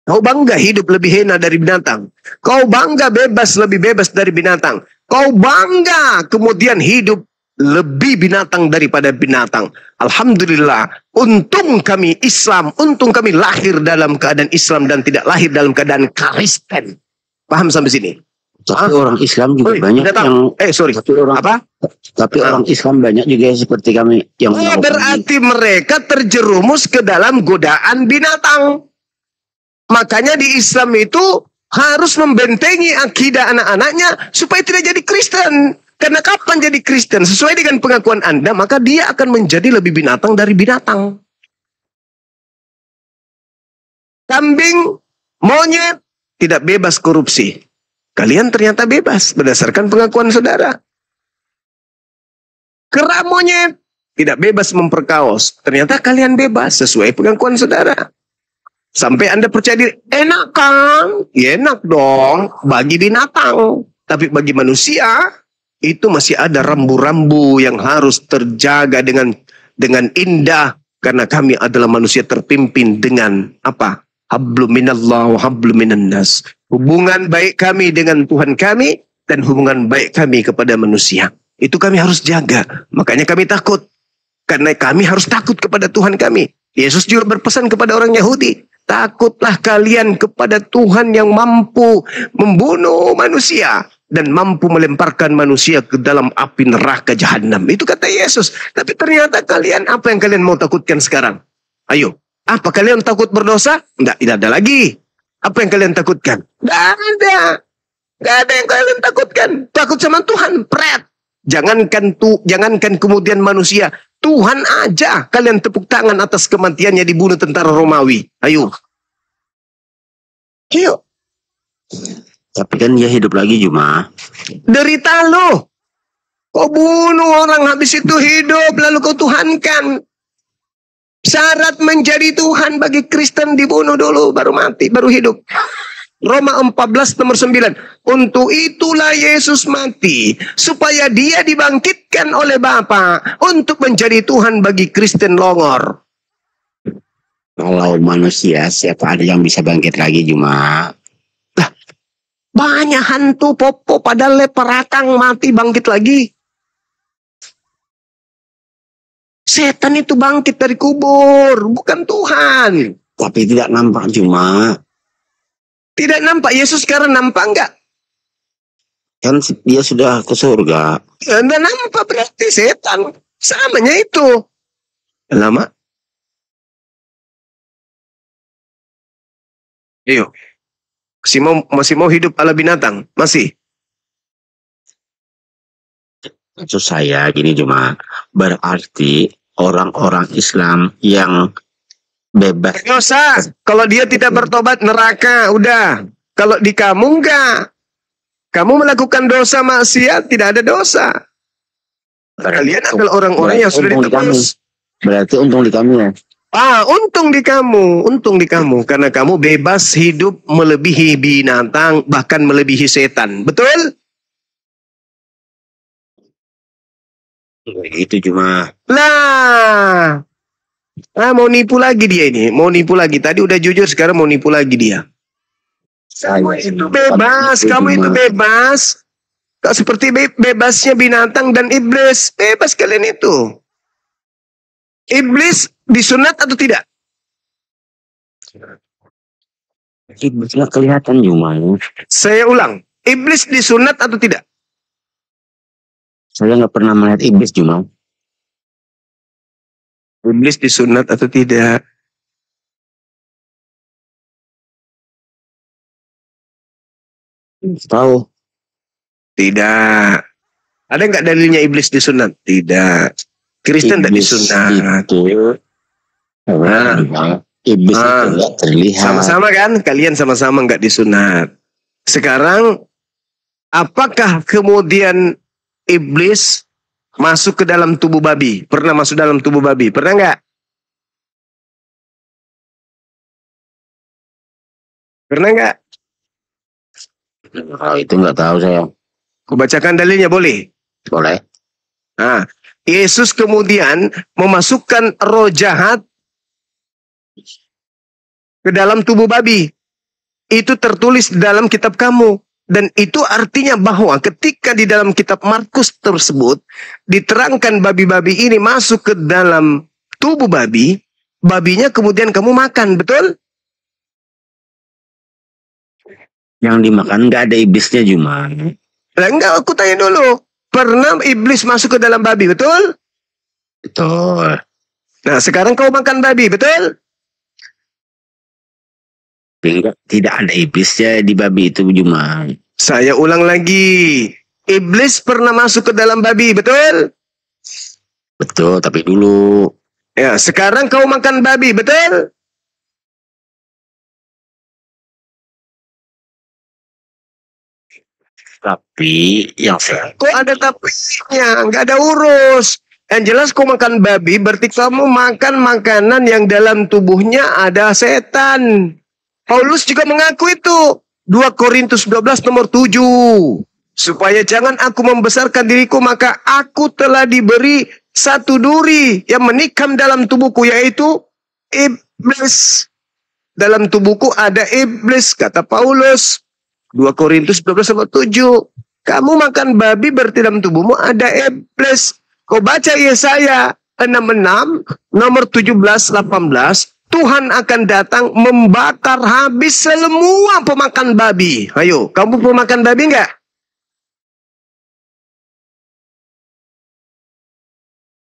Kau bangga hidup lebih enak dari binatang. Kau bangga lebih bebas dari binatang. Kau bangga kemudian hidup lebih binatang daripada binatang. Alhamdulillah, untung kami Islam, untung kami lahir dalam keadaan Islam dan tidak lahir dalam keadaan Kristen. Paham sampai sini? Tapi orang Islam juga banyak yang tapi orang apa? Tapi orang Islam banyak juga seperti kami yang berarti mereka terjerumus ke dalam godaan binatang. Makanya di Islam itu harus membentengi akidah anak-anaknya supaya tidak jadi Kristen. Karena kapan jadi Kristen sesuai dengan pengakuan Anda, maka dia akan menjadi lebih binatang dari binatang. Kambing, monyet tidak bebas korupsi. Kalian ternyata bebas berdasarkan pengakuan saudara. Kera monyet tidak bebas memperkaos. Ternyata kalian bebas sesuai pengakuan saudara. Sampai Anda percaya diri, enak kan? Ya enak dong bagi binatang. Tapi bagi manusia, itu masih ada rambu-rambu yang harus terjaga dengan indah. Karena kami adalah manusia terpimpin dengan apa? Hablum minallah wa hablum minan nas. Hubungan baik kami dengan Tuhan kami dan hubungan baik kami kepada manusia. Itu kami harus jaga. Makanya kami takut. Karena kami harus takut kepada Tuhan kami. Yesus juga berpesan kepada orang Yahudi. Takutlah kalian kepada Tuhan yang mampu membunuh manusia. Dan mampu melemparkan manusia ke dalam api neraka jahanam. Itu kata Yesus. Tapi ternyata kalian, apa yang kalian mau takutkan sekarang? Ayo. Apa kalian takut berdosa? Tidak ada lagi. Apa yang kalian takutkan? Tidak ada. Tidak ada yang kalian takutkan. Takut sama Tuhan, pret. Jangankan kemudian manusia. Tuhan aja kalian tepuk tangan atas kematiannya dibunuh tentara Romawi. Ayo. Ayo. Tapi kan dia hidup lagi cuma. Derita lo. Kau bunuh orang habis itu hidup lalu kau tuhankan. Syarat menjadi Tuhan bagi Kristen dibunuh dulu, baru mati, baru hidup. Roma 14 nomor 9. Untuk itulah Yesus mati, supaya dia dibangkitkan oleh Bapa untuk menjadi Tuhan bagi Kristen longor. Kalau manusia, siapa ada yang bisa bangkit lagi cuma? Lah, banyak hantu popo pada leperakang mati bangkit lagi. Setan itu bangkit dari kubur, bukan Tuhan. Tapi tidak nampak cuma. Tidak nampak. Yesus sekarang nampak enggak? Kan dia sudah ke surga. Ya, enggak nampak berarti setan. Samanya itu. Lama. Ayo. Masih mau hidup ala binatang? Masih? Maksud saya gini cuma, berarti orang-orang Islam yang bebas dosa, kalau dia tidak bertobat neraka, udah. Kalau di kamu enggak, kamu melakukan dosa maksiat tidak ada dosa. Kalian adalah orang-orang yang sudah ditebus. Berarti untung di kamu ya. Untung di kamu karena kamu bebas hidup melebihi binatang, bahkan melebihi setan. Betul? Itu cuma. Mau nipu lagi dia ini. Mau nipu lagi. Tadi udah jujur, sekarang mau nipu lagi dia. Kamu itu bebas. Seperti bebasnya binatang dan iblis. Bebas kalian itu. Iblis disunat atau tidak? Iblisnya kelihatan cuma. Saya ulang. Iblis disunat atau tidak? Saya nggak pernah melihat iblis cuma. Iblis disunat atau tidak? Tahu? Tidak. Ada nggak dalilnya iblis disunat? Tidak. Kristen tidak disunat. Iblis itu nggak terlihat. Sama-sama kan? Kalian sama-sama nggak disunat. Sekarang, apakah kemudian iblis masuk ke dalam tubuh babi? Pernah masuk dalam tubuh babi? Pernah nggak? Pernah nggak? Oh, itu nggak tahu saya. Aku bacakan dalilnya, boleh? Boleh. Nah, Yesus kemudian memasukkan roh jahat ke dalam tubuh babi. Itu tertulis dalam kitab kamu. Dan itu artinya bahwa ketika di dalam kitab Markus tersebut diterangkan babi-babi ini masuk ke dalam tubuh babi, babinya kemudian kamu makan, betul? Yang dimakan nggak ada iblisnya Juma. Lah enggak, aku tanya dulu. Pernah iblis masuk ke dalam babi, betul? Betul. Nah, sekarang kau makan babi, betul? Enggak, tidak ada iblisnya di babi itu Juma. Saya ulang lagi. Iblis pernah masuk ke dalam babi, betul? Betul, tapi dulu. Ya, sekarang kau makan babi, betul? Tapi yang saya... Kok ada tapinya? Nggak ada urus. Yang jelas kau makan babi, berarti kamu makan makanan yang dalam tubuhnya ada setan. Paulus juga mengaku itu. 2 Korintus 12 nomor 7. Supaya jangan aku membesarkan diriku, maka aku telah diberi satu duri yang menikam dalam tubuhku, yaitu iblis. Dalam tubuhku ada iblis, kata Paulus. 2 Korintus 12 nomor 7. Kamu makan babi berarti dalam tubuhmu ada iblis. Kau baca Yesaya 66 nomor 17-18. Tuhan akan datang membakar habis semua pemakan babi. Ayo, kamu pemakan babi enggak?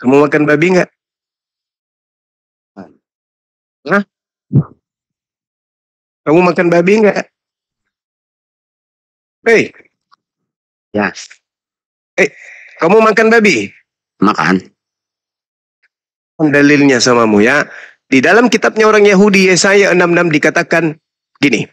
Kamu makan babi enggak? Hah? Kamu makan babi enggak? Hei. Ya. Kamu makan babi? Makan. Dalilnya samamu ya. Di dalam kitabnya orang Yahudi Yesaya 66 dikatakan gini.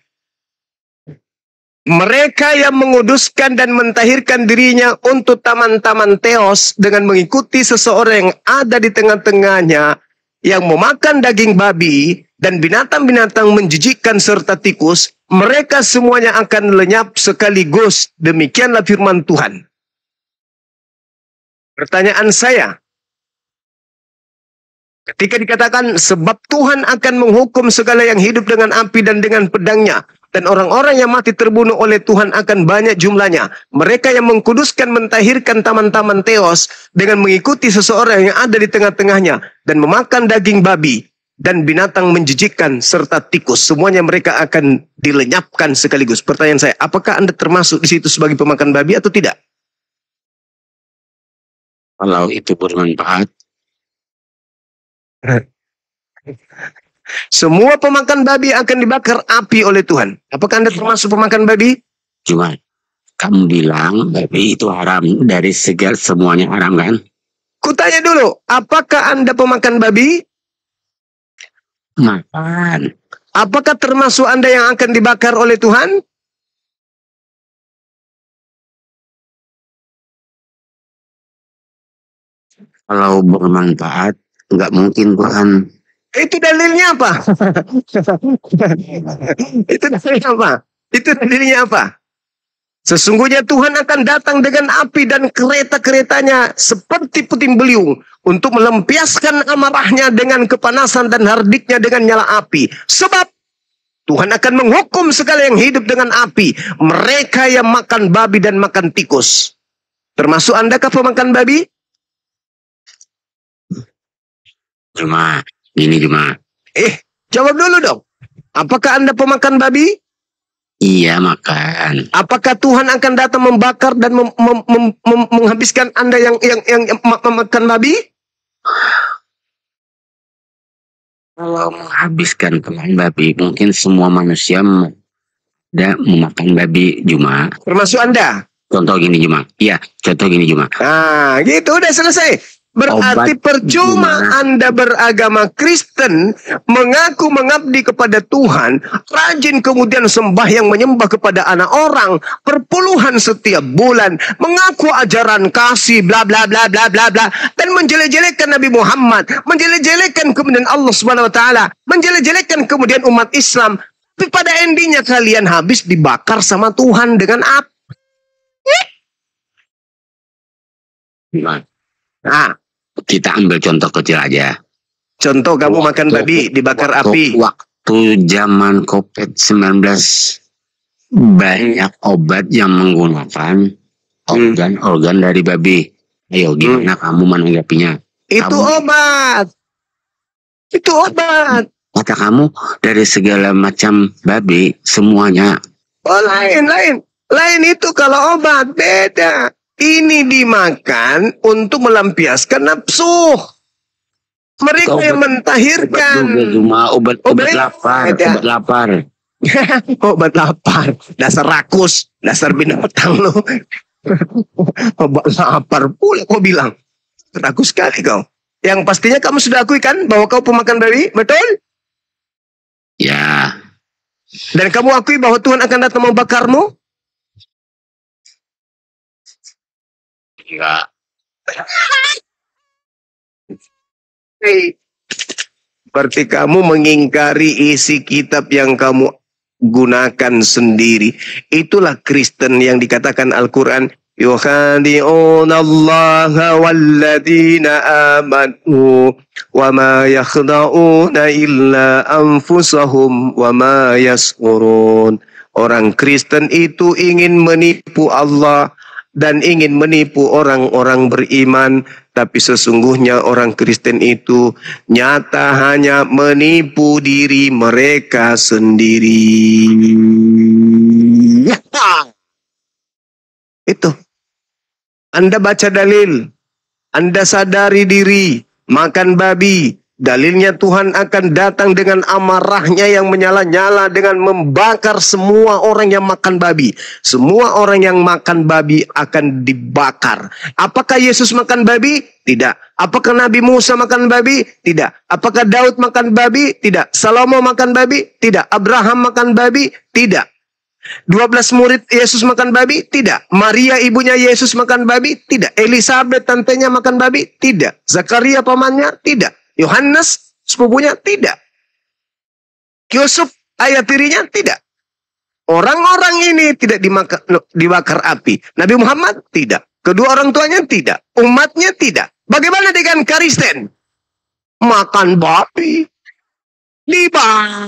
Mereka yang menguduskan dan mentahirkan dirinya untuk taman-taman teos dengan mengikuti seseorang yang ada di tengah-tengahnya yang memakan daging babi dan binatang-binatang menjijikkan serta tikus, mereka semuanya akan lenyap sekaligus. Demikianlah firman Tuhan. Pertanyaan saya, ketika dikatakan sebab Tuhan akan menghukum segala yang hidup dengan api dan dengan pedangnya, dan orang-orang yang mati terbunuh oleh Tuhan akan banyak jumlahnya. Mereka yang mengkuduskan mentahirkan taman-taman teos dengan mengikuti seseorang yang ada di tengah-tengahnya dan memakan daging babi dan binatang menjijikkan serta tikus, semuanya mereka akan dilenyapkan sekaligus. Pertanyaan saya, apakah Anda termasuk di situ sebagai pemakan babi atau tidak? Kalau itu bermanfaat. Semua pemakan babi akan dibakar api oleh Tuhan. Apakah Anda termasuk pemakan babi? Cuma kamu bilang babi itu haram, dari segala semuanya haram kan? Kutanya dulu, apakah Anda pemakan babi? Makan. Apakah termasuk Anda yang akan dibakar oleh Tuhan? Kalau bermanfaat, nggak mungkin Tuhan. Itu dalilnya apa? Itu dalilnya apa? Itu dalilnya apa? Sesungguhnya Tuhan akan datang dengan api dan kereta-keretanya seperti puting beliung untuk melampiaskan amarahnya dengan kepanasan dan hardiknya dengan nyala api. Sebab Tuhan akan menghukum segala yang hidup dengan api. Mereka yang makan babi dan makan tikus. Termasuk Anda kah pemakan babi? Cuma. Jawab dulu dong. Apakah Anda pemakan babi? Iya, makan. Apakah Tuhan akan datang membakar dan menghabiskan Anda yang memakan babi? Kalau menghabiskan teman babi, mungkin semua manusia memakan babi Juma. Termasuk Anda? Contoh gini Juma. Iya, contoh gini Juma. Nah, gitu udah selesai. Berarti percuma Anda beragama Kristen, mengaku mengabdi kepada Tuhan, rajin kemudian sembahyang menyembah kepada anak orang, perpuluhan setiap bulan, mengaku ajaran kasih, bla bla bla bla bla bla, dan menjelek-jelekkan Nabi Muhammad, menjelek-jelekkan kemudian Allah Subhanahu wa taala, menjelek-jelekkan kemudian umat Islam. Tapi pada endingnya kalian habis dibakar sama Tuhan dengan api. Nah, kita ambil contoh kecil aja. Contoh kamu makan babi dibakar api. Waktu zaman COVID-19 banyak obat yang menggunakan organ dari babi. Ayo gimana kamu menanggapinya? Itu obat. Itu obat. Kata kamu dari segala macam babi semuanya Oh, lain. Lain itu kalau obat, beda. Ini dimakan untuk melampiaskan nafsu. Mereka yang mentahirkan. Obat lapar. Obat lapar. Obat lapar. Dasar rakus. Dasar binatang lo. Obat lapar pula kau bilang. Rakus sekali kau. Yang pastinya kamu sudah akui kan bahwa kau pemakan babi, betul? Ya. Dan kamu akui bahwa Tuhan akan datang membakarmu? Ya. Berarti kamu mengingkari isi kitab yang kamu gunakan sendiri. Itulah Kristen yang dikatakan Al-Quran. Yukhadi'una Allah walladina amanu wa ma yakhda'una illa anfusahum wa ma yas'urun. Orang Kristen itu ingin menipu Allah dan ingin menipu orang-orang beriman, tapi sesungguhnya orang Kristen itu nyata hanya menipu diri mereka sendiri. Itu. Anda baca dalil, Anda sadari diri, makan babi. Dalilnya Tuhan akan datang dengan amarahnya yang menyala-nyala dengan membakar semua orang yang makan babi. Semua orang yang makan babi akan dibakar. Apakah Yesus makan babi? Tidak. Apakah Nabi Musa makan babi? Tidak. Apakah Daud makan babi? Tidak. Salomo makan babi? Tidak. Abraham makan babi? Tidak. 12 murid Yesus makan babi? Tidak. Maria ibunya Yesus makan babi? Tidak. Elizabeth tantenya makan babi? Tidak. Zakaria pamannya? Tidak. Yohanes sepupunya? Tidak. Yusuf ayah tirinya? Tidak. Orang-orang ini tidak dibakar api. Nabi Muhammad? Tidak. Kedua orang tuanya? Tidak. Umatnya? Tidak. Bagaimana dengan Kristen? Makan babi. Dibakar.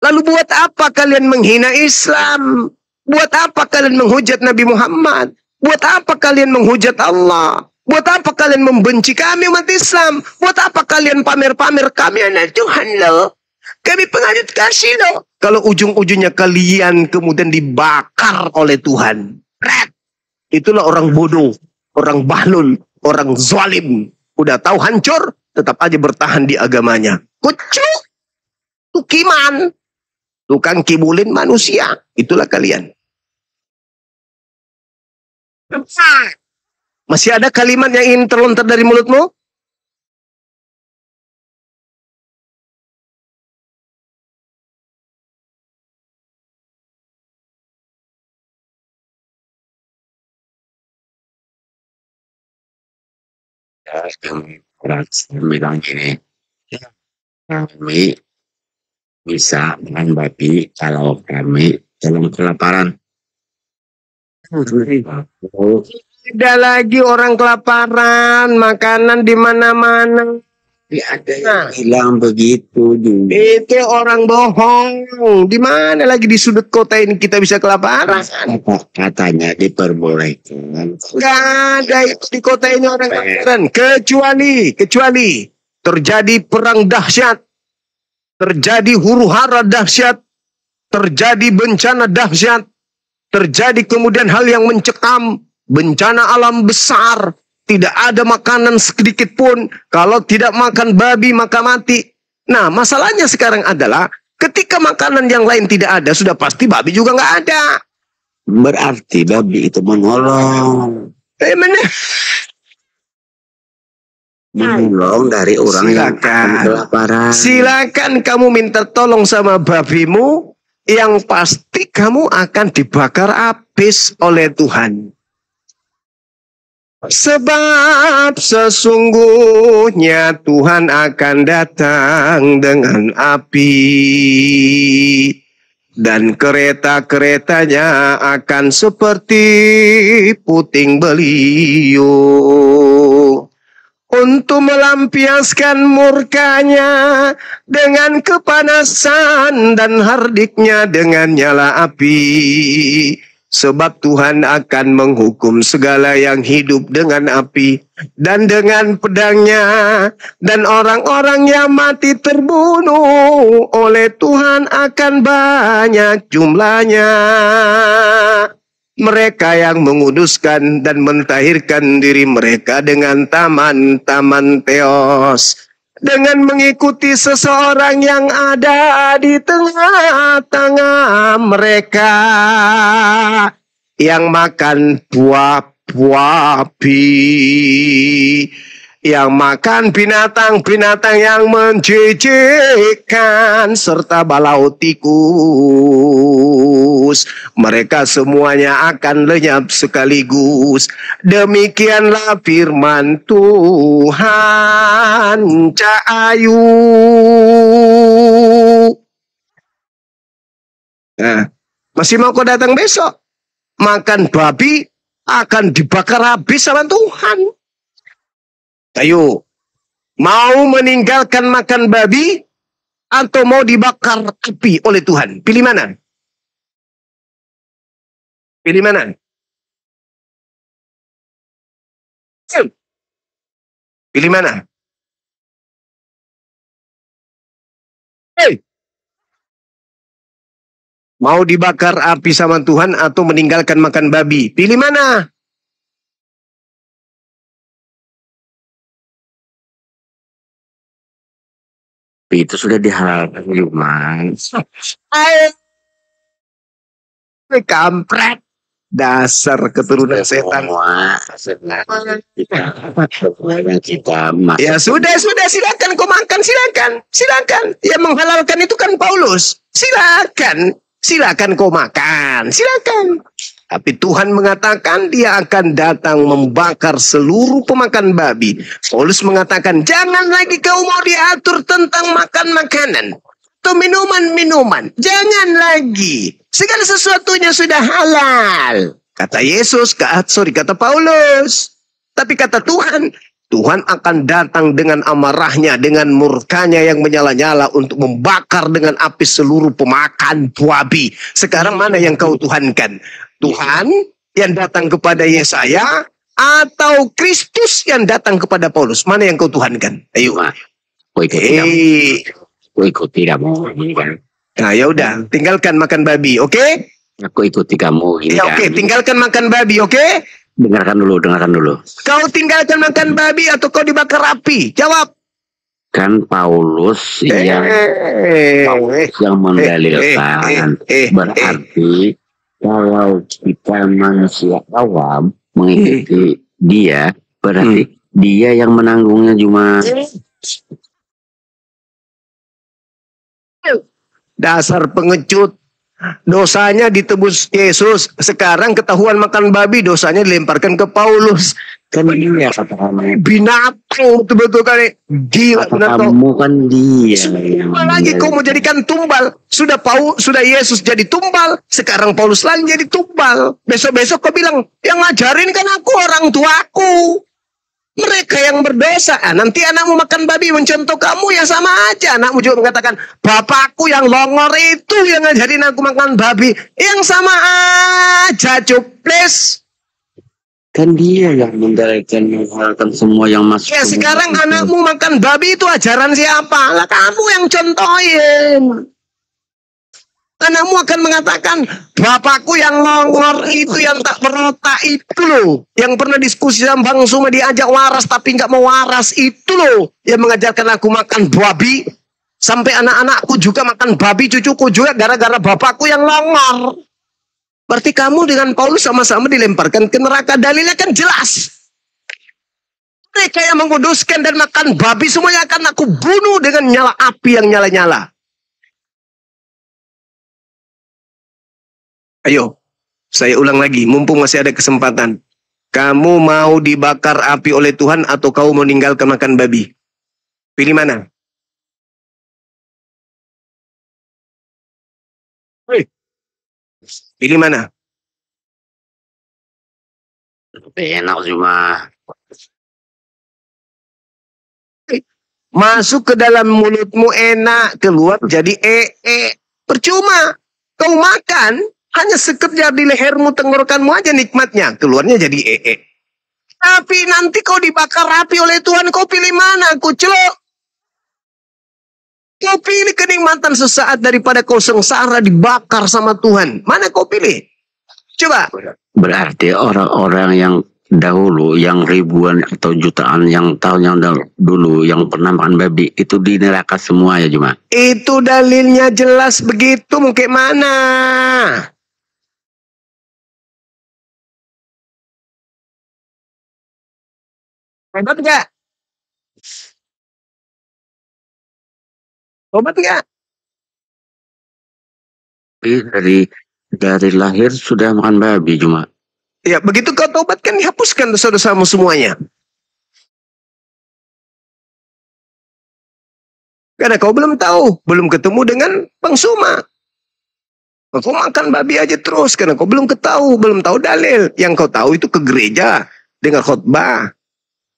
Lalu buat apa kalian menghina Islam? Buat apa kalian menghujat Nabi Muhammad? Buat apa kalian menghujat Allah? Buat apa kalian membenci kami umat Islam? Buat apa kalian pamer-pamer kami anak Tuhan loh? Kami pengajut kasih loh. Kalau ujung-ujungnya kalian kemudian dibakar oleh Tuhan. Itulah orang bodoh, orang bahlul, orang zalim. Udah tahu hancur, tetap aja bertahan di agamanya. Kucuk, tukiman, tukang kibulin manusia. Itulah kalian. Masih ada kalimat yang ingin terlontar dari mulutmu? Kami bilang gini, kami bisa makan babi kalau kami dalam kelaparan. Tidak lagi orang kelaparan, makanan di mana-mana. Ada yang bilang begitu juga. Itu orang bohong. Di mana lagi di sudut kota ini kita bisa kelaparan? Katanya diperbolehkan. Nggak ada itu di kota ini orang kelaparan. Kecuali terjadi perang dahsyat, terjadi huru-hara dahsyat, terjadi bencana dahsyat, terjadi kemudian hal yang mencekam, bencana alam besar. Tidak ada makanan sedikit pun. Kalau tidak makan babi maka mati. Nah masalahnya sekarang adalah ketika makanan yang lain tidak ada, sudah pasti babi juga nggak ada. Berarti babi itu menolong. Menolong dari orang yang kelaparan. Silakan kamu minta tolong sama babimu. Yang pasti kamu akan dibakar habis oleh Tuhan. Sebab sesungguhnya Tuhan akan datang dengan api, dan kereta-keretanya akan seperti puting beliung, untuk melampiaskan murkanya dengan kepanasan dan hardiknya dengan nyala api. Sebab Tuhan akan menghukum segala yang hidup dengan api dan dengan pedangnya. Dan orang-orang yang mati terbunuh oleh Tuhan akan banyak jumlahnya. Mereka yang menguduskan dan mentahirkan diri mereka dengan taman-taman teos, dengan mengikuti seseorang yang ada di tengah-tengah mereka, yang makan buah-buah api, yang makan binatang-binatang yang menjijikkan, serta balau tikus. Mereka semuanya akan lenyap sekaligus. Demikianlah firman Tuhan Cahayu. Nah, masih mau kau datang besok? Makan babi akan dibakar habis sama Tuhan. Ayo, mau meninggalkan makan babi atau mau dibakar api oleh Tuhan? Pilih mana? Pilih mana? Pilih mana? Hey! Mau dibakar api sama Tuhan atau meninggalkan makan babi? Pilih mana? Itu sudah dihalalkan Mas. Kampret. Dasar keturunan setan. Ya sudah, silakan kau makan, silakan. Yang menghalalkan itu kan Paulus. Silakan kau makan, silakan. Tapi Tuhan mengatakan dia akan datang membakar seluruh pemakan babi. Paulus mengatakan, jangan lagi kau mau diatur tentang makan makanan atau minuman-minuman. Jangan lagi. Segala sesuatunya sudah halal. Kata Yesus, kata Paulus. Tapi kata Tuhan, Tuhan akan datang dengan amarahnya, dengan murkanya yang menyala-nyala untuk membakar dengan api seluruh pemakan babi. Sekarang mana yang kau tuhankan? Tuhan yang datang kepada Yesaya atau Kristus yang datang kepada Paulus? Mana yang kau tuhankan? Ayo. Aku ikuti kamu. Nah ya udah, tinggalkan makan babi, oke? Okay? Aku ikuti kamu. Ya oke, tinggalkan makan babi, oke? Okay? Dengarkan dulu. Kau tinggalkan makan babi atau kau dibakar api? Jawab. Kan Paulus yang mendalilkan berarti kalau kita manusia awam mengikuti dia, berarti dia yang menanggungnya cuma. Dasar pengecut. Dosanya ditebus Yesus. Sekarang ketahuan makan babi, dosanya dilemparkan ke Paulus. Kan dia katakan binatang betul-betul kali. Gila binatang. Kamu kan dia. Lagi kau mau jadikan tumbal. Sudah Yesus jadi tumbal. Sekarang Paulus lagi jadi tumbal. Besok-besok kau bilang, yang ngajarin kan aku, orang tuaku. Mereka yang berdosa. Nanti anakmu makan babi mencontoh kamu, ya sama aja. Anakmu juga mengatakan, bapakku yang longor itu yang ngajarin aku makan babi. Yang sama aja, cuples. Kan dia yang menghalalkan semua yang masuk. Ya sekarang anakmu makan babi itu ajaran siapa? Lah kamu yang contohin. Anakmu akan mengatakan, bapakku yang longor itu, yang tak berotak itu loh. Yang pernah diskusi sama Bang Suma diajak waras tapi nggak mau waras itu loh. Yang mengajarkan aku makan babi. Sampai anak-anakku juga makan babi, cucuku juga gara-gara bapakku yang longor. Berarti kamu dengan Paulus sama-sama dilemparkan ke neraka. Dalilnya kan jelas. Mereka yang menguduskan dan makan babi semuanya akan aku bunuh dengan nyala api yang nyala-nyala. Ayo, saya ulang lagi, mumpung masih ada kesempatan. Kamu mau dibakar api oleh Tuhan atau kau mau meninggalkan makan babi? Pilih mana? Pilih mana? Enak cuma. Masuk ke dalam mulutmu enak, keluar jadi Percuma. Kau makan, Hanya sekejap di lehermu, tenggorokanmu aja nikmatnya. Keluarnya jadi ee. Tapi nanti kau dibakar api oleh Tuhan, kau pilih mana, kuclok? Kau pilih kenikmatan sesaat daripada kau sengsara dibakar sama Tuhan. Mana kau pilih? Coba. Berarti orang-orang yang dahulu, yang ribuan atau jutaan yang tahun yang dulu, yang pernah makan babi, itu di neraka semua ya Juma? Itu dalilnya jelas begitu, mau kayak mana? Tobat nggak? Tobat nggak? Dari lahir sudah makan babi Juma. Ya, begitu kau tobat kan dihapuskan dosa-dosamu semuanya. Karena kau belum tahu, belum ketemu dengan pengsuma. Kau makan babi aja terus karena kau belum tahu dalil. Yang kau tahu itu ke gereja, dengar khotbah,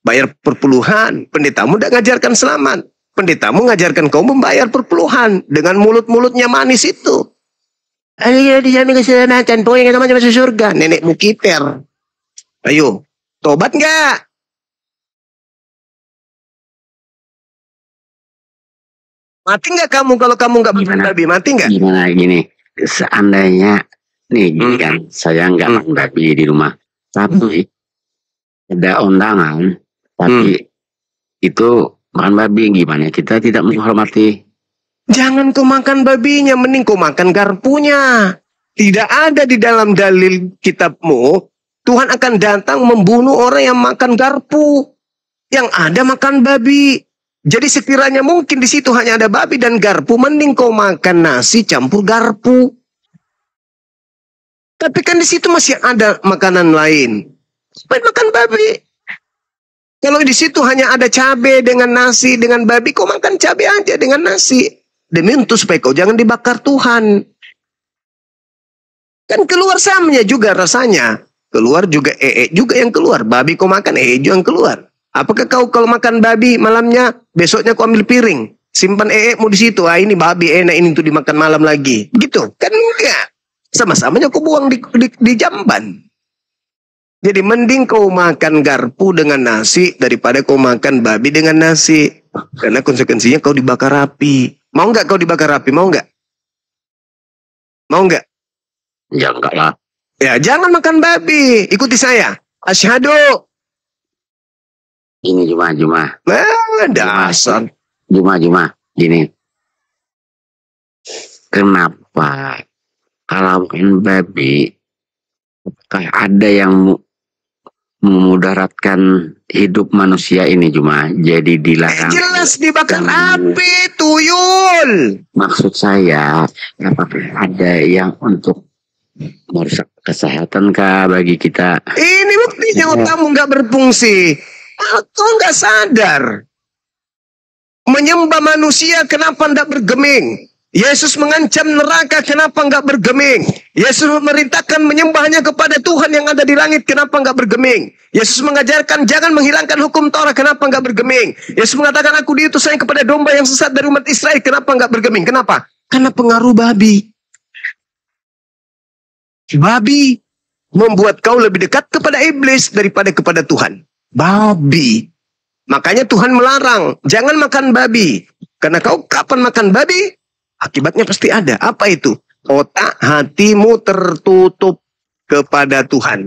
bayar perpuluhan. Pendetamu tidak ngajarkan selamat. Pendetamu ngajarkan kau membayar perpuluhan dengan mulut-mulutnya manis itu. Ayo dijamin keselamatan, pokoknya kita masuk surga. Nenekmu kiper. Ayo, tobat nggak? Mati nggak kamu kalau kamu nggak makan babi? Mati nggak? Gimana gini? Seandainya nih gini kan, saya nggak makan babi di rumah, tapi ada undangan, tapi itu makan babi gimana? Kita tidak menghormati. Jangan kau makan babinya, mending kau makan garpunya. Tidak ada di dalam dalil kitabmu, Tuhan akan datang membunuh orang yang makan garpu. Yang ada makan babi. Jadi sekiranya mungkin di situ hanya ada babi dan garpu, mending kau makan nasi campur garpu. Tapi kan di situ masih ada makanan lain. Supaya makan babi. Kalau di situ hanya ada cabai dengan nasi, dengan babi, kau makan cabai aja dengan nasi. Demi untuk supaya kau jangan dibakar Tuhan. Kan keluar samanya juga rasanya. Keluar juga juga yang keluar. Babi kau makan, juga yang keluar. Apakah kau kalau makan babi malamnya, besoknya kau ambil piring. Simpan mau di situ. Ah, ini babi enak ini untuk dimakan malam lagi. Gitu. Kan enggak. Sama-samanya kau buang di jamban. Jadi mending kau makan garpu dengan nasi daripada kau makan babi dengan nasi. Karena konsekuensinya kau dibakar api. Mau nggak kau dibakar api? Mau nggak? Mau nggak? Ya enggak lah. Ya jangan makan babi. Ikuti saya. Asyhadu. Ini Juma. Dasar. Juma. Gini. Kenapa kalau makan babi, apakah ada yang memudaratkan hidup manusia ini Juma? Jadi dilarang. Jelas dibakar api, tuyul. Maksud saya, apakah ada yang untuk merusak kesehatan kah bagi kita? Ini buktinya otakmu nggak berfungsi. Kau nggak sadar. Menyembah manusia kenapa nggak bergeming? Yesus mengancam neraka, kenapa nggak bergeming? Yesus memerintahkan menyembahnya kepada Tuhan yang ada di langit, kenapa nggak bergeming? Yesus mengajarkan jangan menghilangkan hukum Taurat, kenapa nggak bergeming? Yesus mengatakan aku diutus saya kepada domba yang sesat dari umat Israel, kenapa nggak bergeming? Kenapa? Karena pengaruh babi. Babi membuat kau lebih dekat kepada iblis daripada kepada Tuhan. Babi. Makanya Tuhan melarang, jangan makan babi. Karena kau kapan makan babi, akibatnya pasti ada. Apa itu? Otak hatimu tertutup kepada Tuhan.